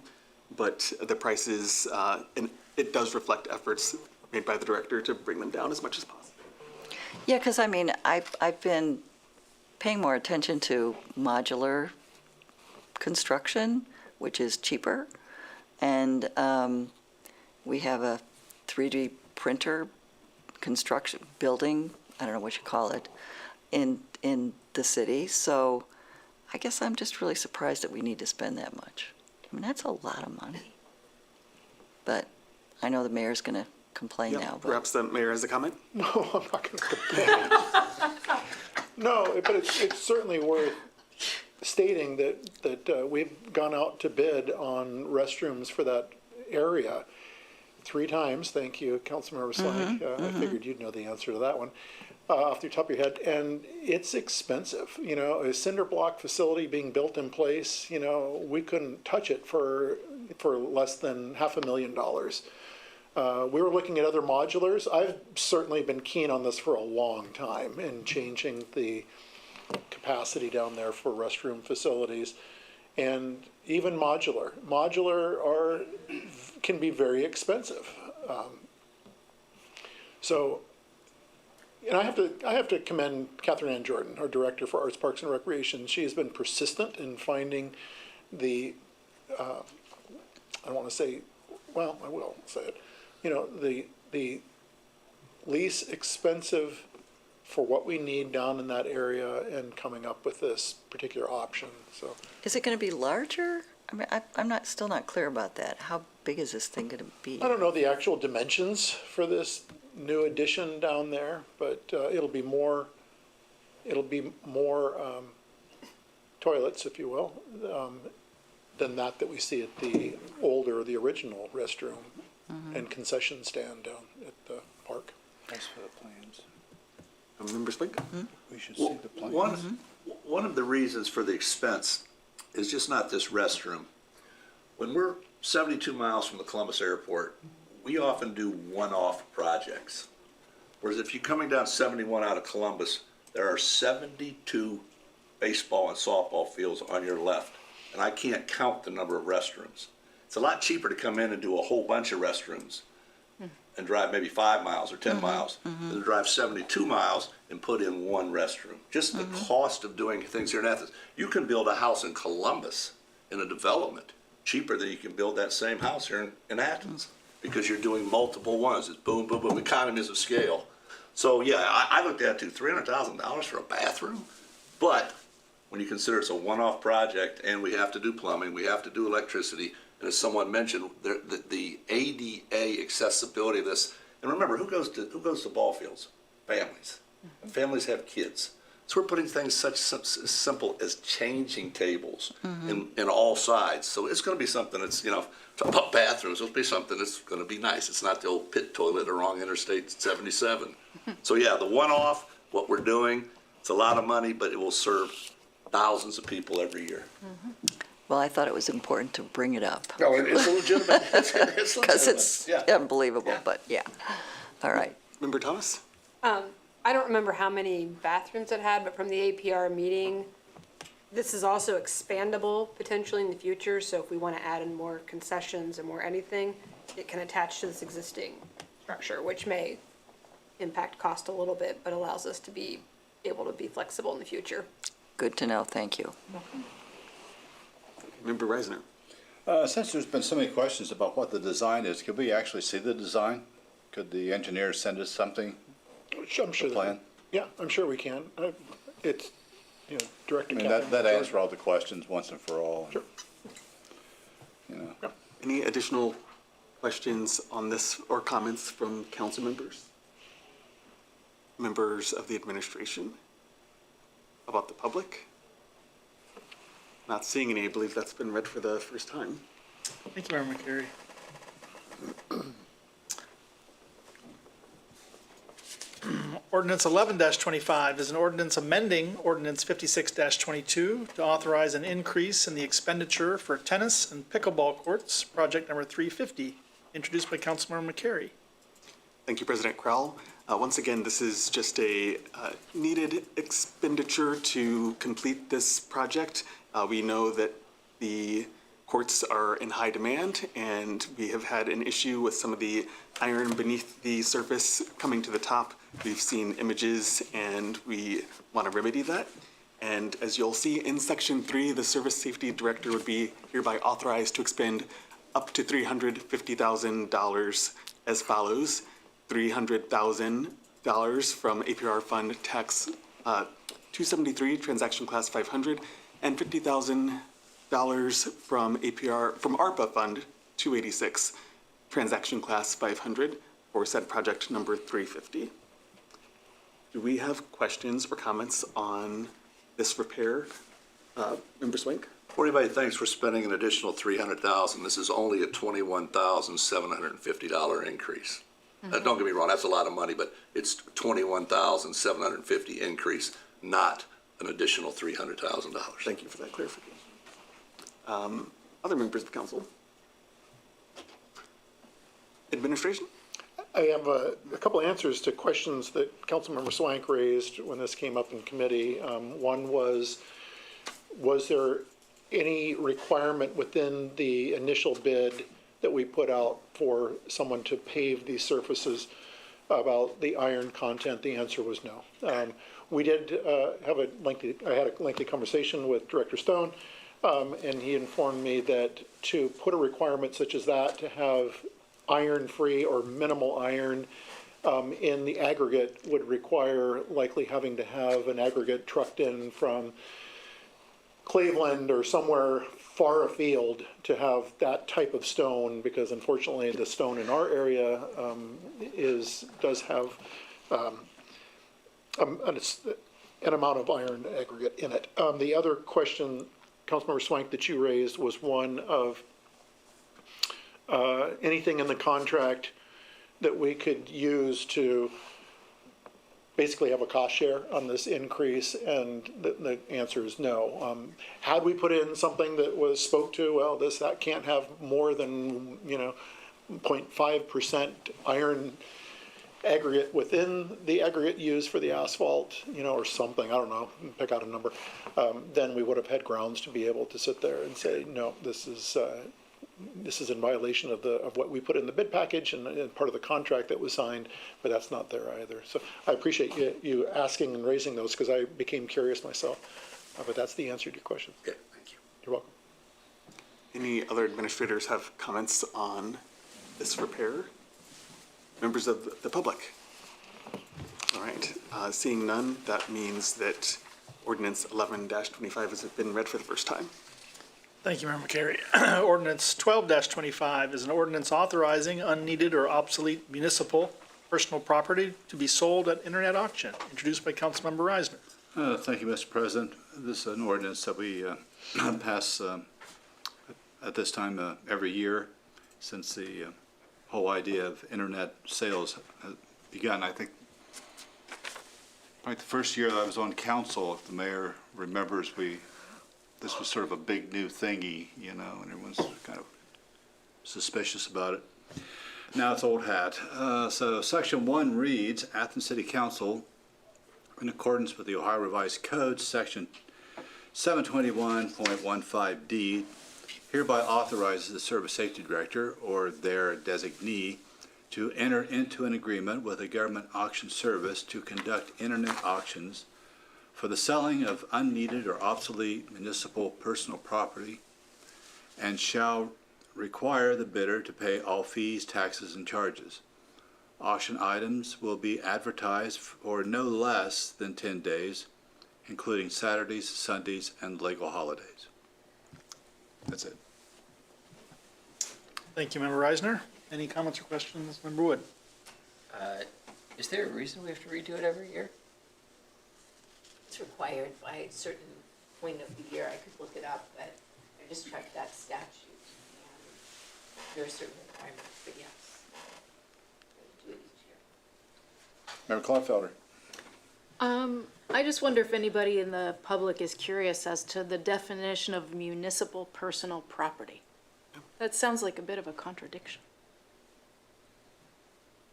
But the price is, and it does reflect efforts made by the director to bring them down as much as possible. Yeah, because I've been paying more attention to modular construction, which is cheaper. And we have a 3D printer construction building, I don't know what you call it, in the city. So I guess I'm just really surprised that we need to spend that much. That's a lot of money. But I know the mayor's going to complain now. But Perhaps the mayor has a comment? No, I'm not going to complain. No, but it's certainly worth stating that we've gone out to bid on restrooms for that area 3 times. Thank you, Councilmember Slank. I figured you'd know the answer to that one off the top of your head. And it's expensive. A cinder block facility being built in place, we couldn't touch it for less than $500,000. We were looking at other modulars. I've certainly been keen on this for a long time in changing the capacity down there for restroom facilities. And even modular can be very expensive. And I have to commend Catherine Ann Jordan, our Director for Arts, Parks, and Recreation. She has been persistent in finding I don't want to say, well, I will say it, the least expensive for what we need down in that area and coming up with this particular option, so. Is it going to be larger? I mean, I'm still not clear about that. How big is this thing going to be? I don't know the actual dimensions for this new addition down there, but it'll be more toilets, if you will, than that we see at the the original restroom and concession stand down at the park. Thanks for the plans. Member Swink? We should see the plans. One of the reasons for the expense is just not this restroom. When we're 72 miles from the Columbus airport, we often do one-off projects. Whereas if you're coming down 71 out of Columbus, there are 72 baseball and softball fields on your left, and I can't count the number of restrooms. It's a lot cheaper to come in and do a whole bunch of restrooms and drive maybe 5 miles or 10 miles than to drive 72 miles and put in one restroom. Just the cost of doing things here in Athens. You can build a house in Columbus in a development cheaper than you can build that same house here in Athens because you're doing multiple ones. It's boom, boom, boom, economies of scale. So yeah, I looked at it too, $300,000 for a bathroom, but when you consider it's a one-off project and we have to do plumbing, we have to do electricity, and as someone mentioned, the ADA accessibility of this, and remember, who goes to ball fields? Families. And families have kids. So we're putting things such simple as changing tables in all sides. So it's going to be something that's, talk about bathrooms, it'll be something that's going to be nice. It's not the old pit toilet along Interstate 77. So yeah, the one-off, what we're doing, it's a lot of money, but it will serve thousands of people every year. Well, I thought it was important to bring it up. No, it's legitimate. Because it's unbelievable, but yeah. All right. Member Thomas? I don't remember how many bathrooms it had, but from the APR meeting, this is also expandable potentially in the future. So if we want to add in more concessions or more anything, it can attach to this existing structure, which may impact cost a little bit, but allows us to be able to be flexible in the future. Good to know. Thank you. Member Reisner? Since there's been so many questions about what the design is, could we actually see the design? Could the engineer send us something? I'm sure. Plan? Yeah, I'm sure we can. It's, direct to I mean, Captain. that answers all the questions once and for all. Sure. Any additional questions on this or comments from council members? Members of the administration? About the public? Not seeing any, I believe that's been read for the first time. Thank you, Member McCary. Ordinance 11-25 is an ordinance amending Ordinance 56-22 to authorize an increase in the expenditure for tennis and pickleball courts, project number 350, introduced by Councilmember McCary. Thank you, President Crowell. Once again, this is just a needed expenditure to complete this project. We know that the courts are in high demand, and we have had an issue with some of the iron beneath the surface coming to the top. We've seen images, and we want to remedy that. And as you'll see in Section 3, the Service Safety Director would be hereby authorized to expend up to $350,000 as follows. $300,000 from APR Fund Tax 273, Transaction Class 500, and $50,000 from ARPA Fund 286, Transaction Class 500, for said project number 350. Do we have questions or comments on this repair? Member Swink? Before anybody thinks we're spending an additional $300,000, this is only a $21,750 increase. Don't get me wrong, that's a lot of money, but it's $21,750 increase, not an additional $300,000. Thank you for that clarification. Other members of the council? Administration? I have a couple answers to questions that Councilmember Swank raised when this came up in committee. One was there any requirement within the initial bid that we put out for someone to pave these surfaces about the iron content? The answer was no. We did have I had a lengthy conversation with Director Stone, and he informed me that to put a requirement such as that, to have iron-free or minimal iron in the aggregate would require likely having to have an aggregate trucked in from Cleveland or somewhere far afield to have that type of stone, because unfortunately the stone in our area does have an amount of iron aggregate in it. The other question, Councilmember Swank, that you raised was one of anything in the contract that we could use to basically have a cost share on this increase, and the answer is no. Had we put in something that was spoke to, well, that can't have more than, 0.5% iron aggregate within the aggregate used for the asphalt, or something, I don't know, pick out a number, then we would have had grounds to be able to sit there and say, no, this is in violation of what we put in the bid package and part of the contract that was signed, but that's not there either. So I appreciate you asking and raising those, because I became curious myself, but that's the answer to your question. Okay, thank you. You're welcome. Any other administrators have comments on this repair? Members of the public? All right, seeing none, that means that ordinance 11-25 has been read for the first time. Thank you, Member Carey. Ordinance 12-25 is an ordinance authorizing unneeded or obsolete municipal personal property to be sold at internet auction, introduced by Councilmember Reisner. Thank you, Mr. President. This is an ordinance that we pass at this time every year since the whole idea of internet sales has begun. I think like the first year that I was on council, if the mayor remembers, this was sort of a big new thingy, and everyone's kind of suspicious about it. Now it's old hat. So Section 1 reads, Athens City Council, in accordance with the Ohio Revised Code, Section 721.15D, hereby authorizes the Service Safety Director or their designee to enter into an agreement with a government auction service to conduct internet auctions for the selling of unneeded or obsolete municipal personal property, and shall require the bidder to pay all fees, taxes, and charges. Auction items will be advertised for no less than 10 days, including Saturdays, Sundays, and legal holidays. That's it. Thank you, Member Reisner. Any comments or questions, Member Wood? Is there a reason we have to redo it every year? It's required by a certain point of the year. I could look it up, but I just checked that statute. And there are certain requirements, but yes. We do it each year. Member Kleinfelder. I just wonder if anybody in the public is curious as to the definition of municipal personal property. That sounds like a bit of a contradiction.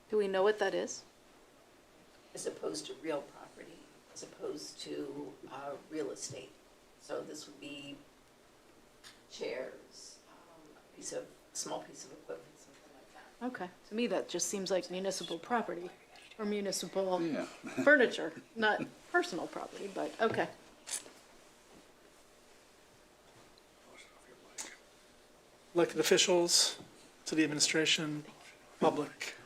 Do we know what that is? As opposed to real property, as opposed to real estate. So this would be chairs, a small piece of equipment, something like that. Okay, to me that just seems like municipal property or municipal Yeah. furniture, not personal property, but okay. Elected officials, city administration, public.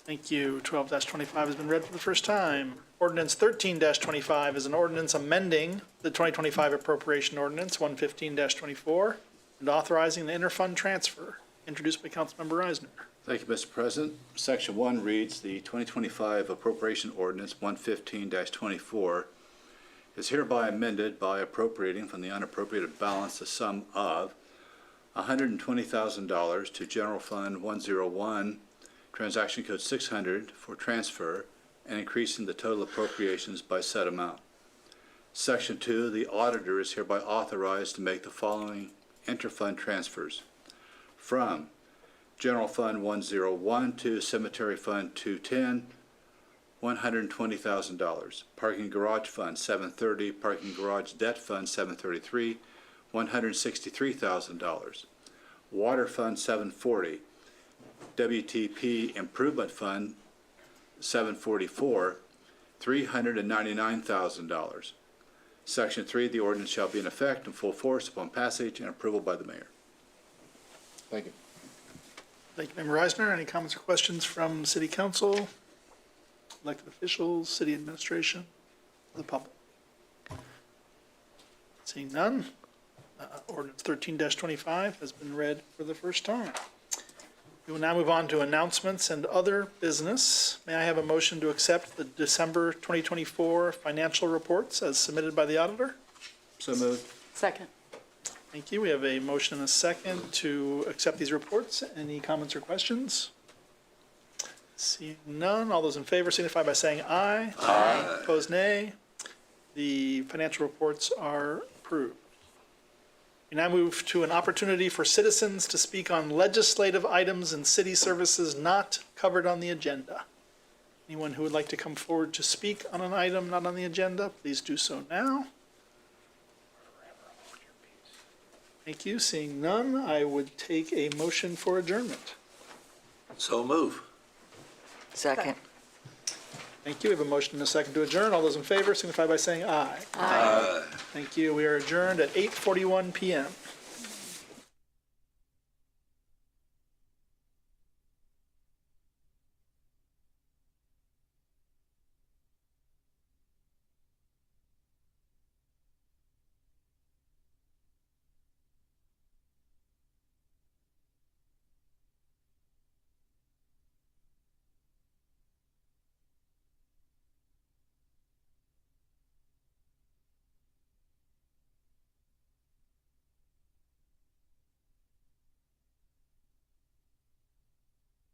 Thank you. 12-25 has been read for the first time. Ordinance 13-25 is an ordinance amending the 2025 appropriation ordinance 115-24 and authorizing the interfund transfer, introduced by Councilmember Reisner. Thank you, Mr. President. Section 1 reads, the 2025 appropriation ordinance 115-24 is hereby amended by appropriating from the unappropriated balance a sum of $120,000 to General Fund 101, Transaction Code 600 for transfer, and increasing the total appropriations by said amount. Section 2, the auditor is hereby authorized to make the following interfund transfers: from General Fund 101 to Cemetery Fund 210, $120,000. Parking Garage Fund 730, Parking Garage Debt Fund 733, $163,000. Water Fund 740, WTP Improvement Fund 744, $399,000. Section 3, the ordinance shall be in effect and full force upon passage and approval by the mayor. Thank you. Thank you, Member Reisner. Any comments or questions from City Council, elected officials, city administration, the public? Seeing none, ordinance 13-25 has been read for the first time. We will now move on to announcements and other business. May I have a motion to accept the December 2024 financial reports as submitted by the auditor? So moved. Second. Thank you. We have a motion and a second to accept these reports. Any comments or questions? Seeing none, all those in favor signify by saying aye. Aye. Opposed, nay. The financial reports are approved. We now move to an opportunity for citizens to speak on legislative items and city services not covered on the agenda. Anyone who would like to come forward to speak on an item not on the agenda, please do so now. Thank you. Seeing none, I would take a motion for adjournment. So move. Second. Thank you. We have a motion and a second to adjourn. All those in favor signify by saying aye. Aye. Thank you. We are adjourned at 8:41 PM.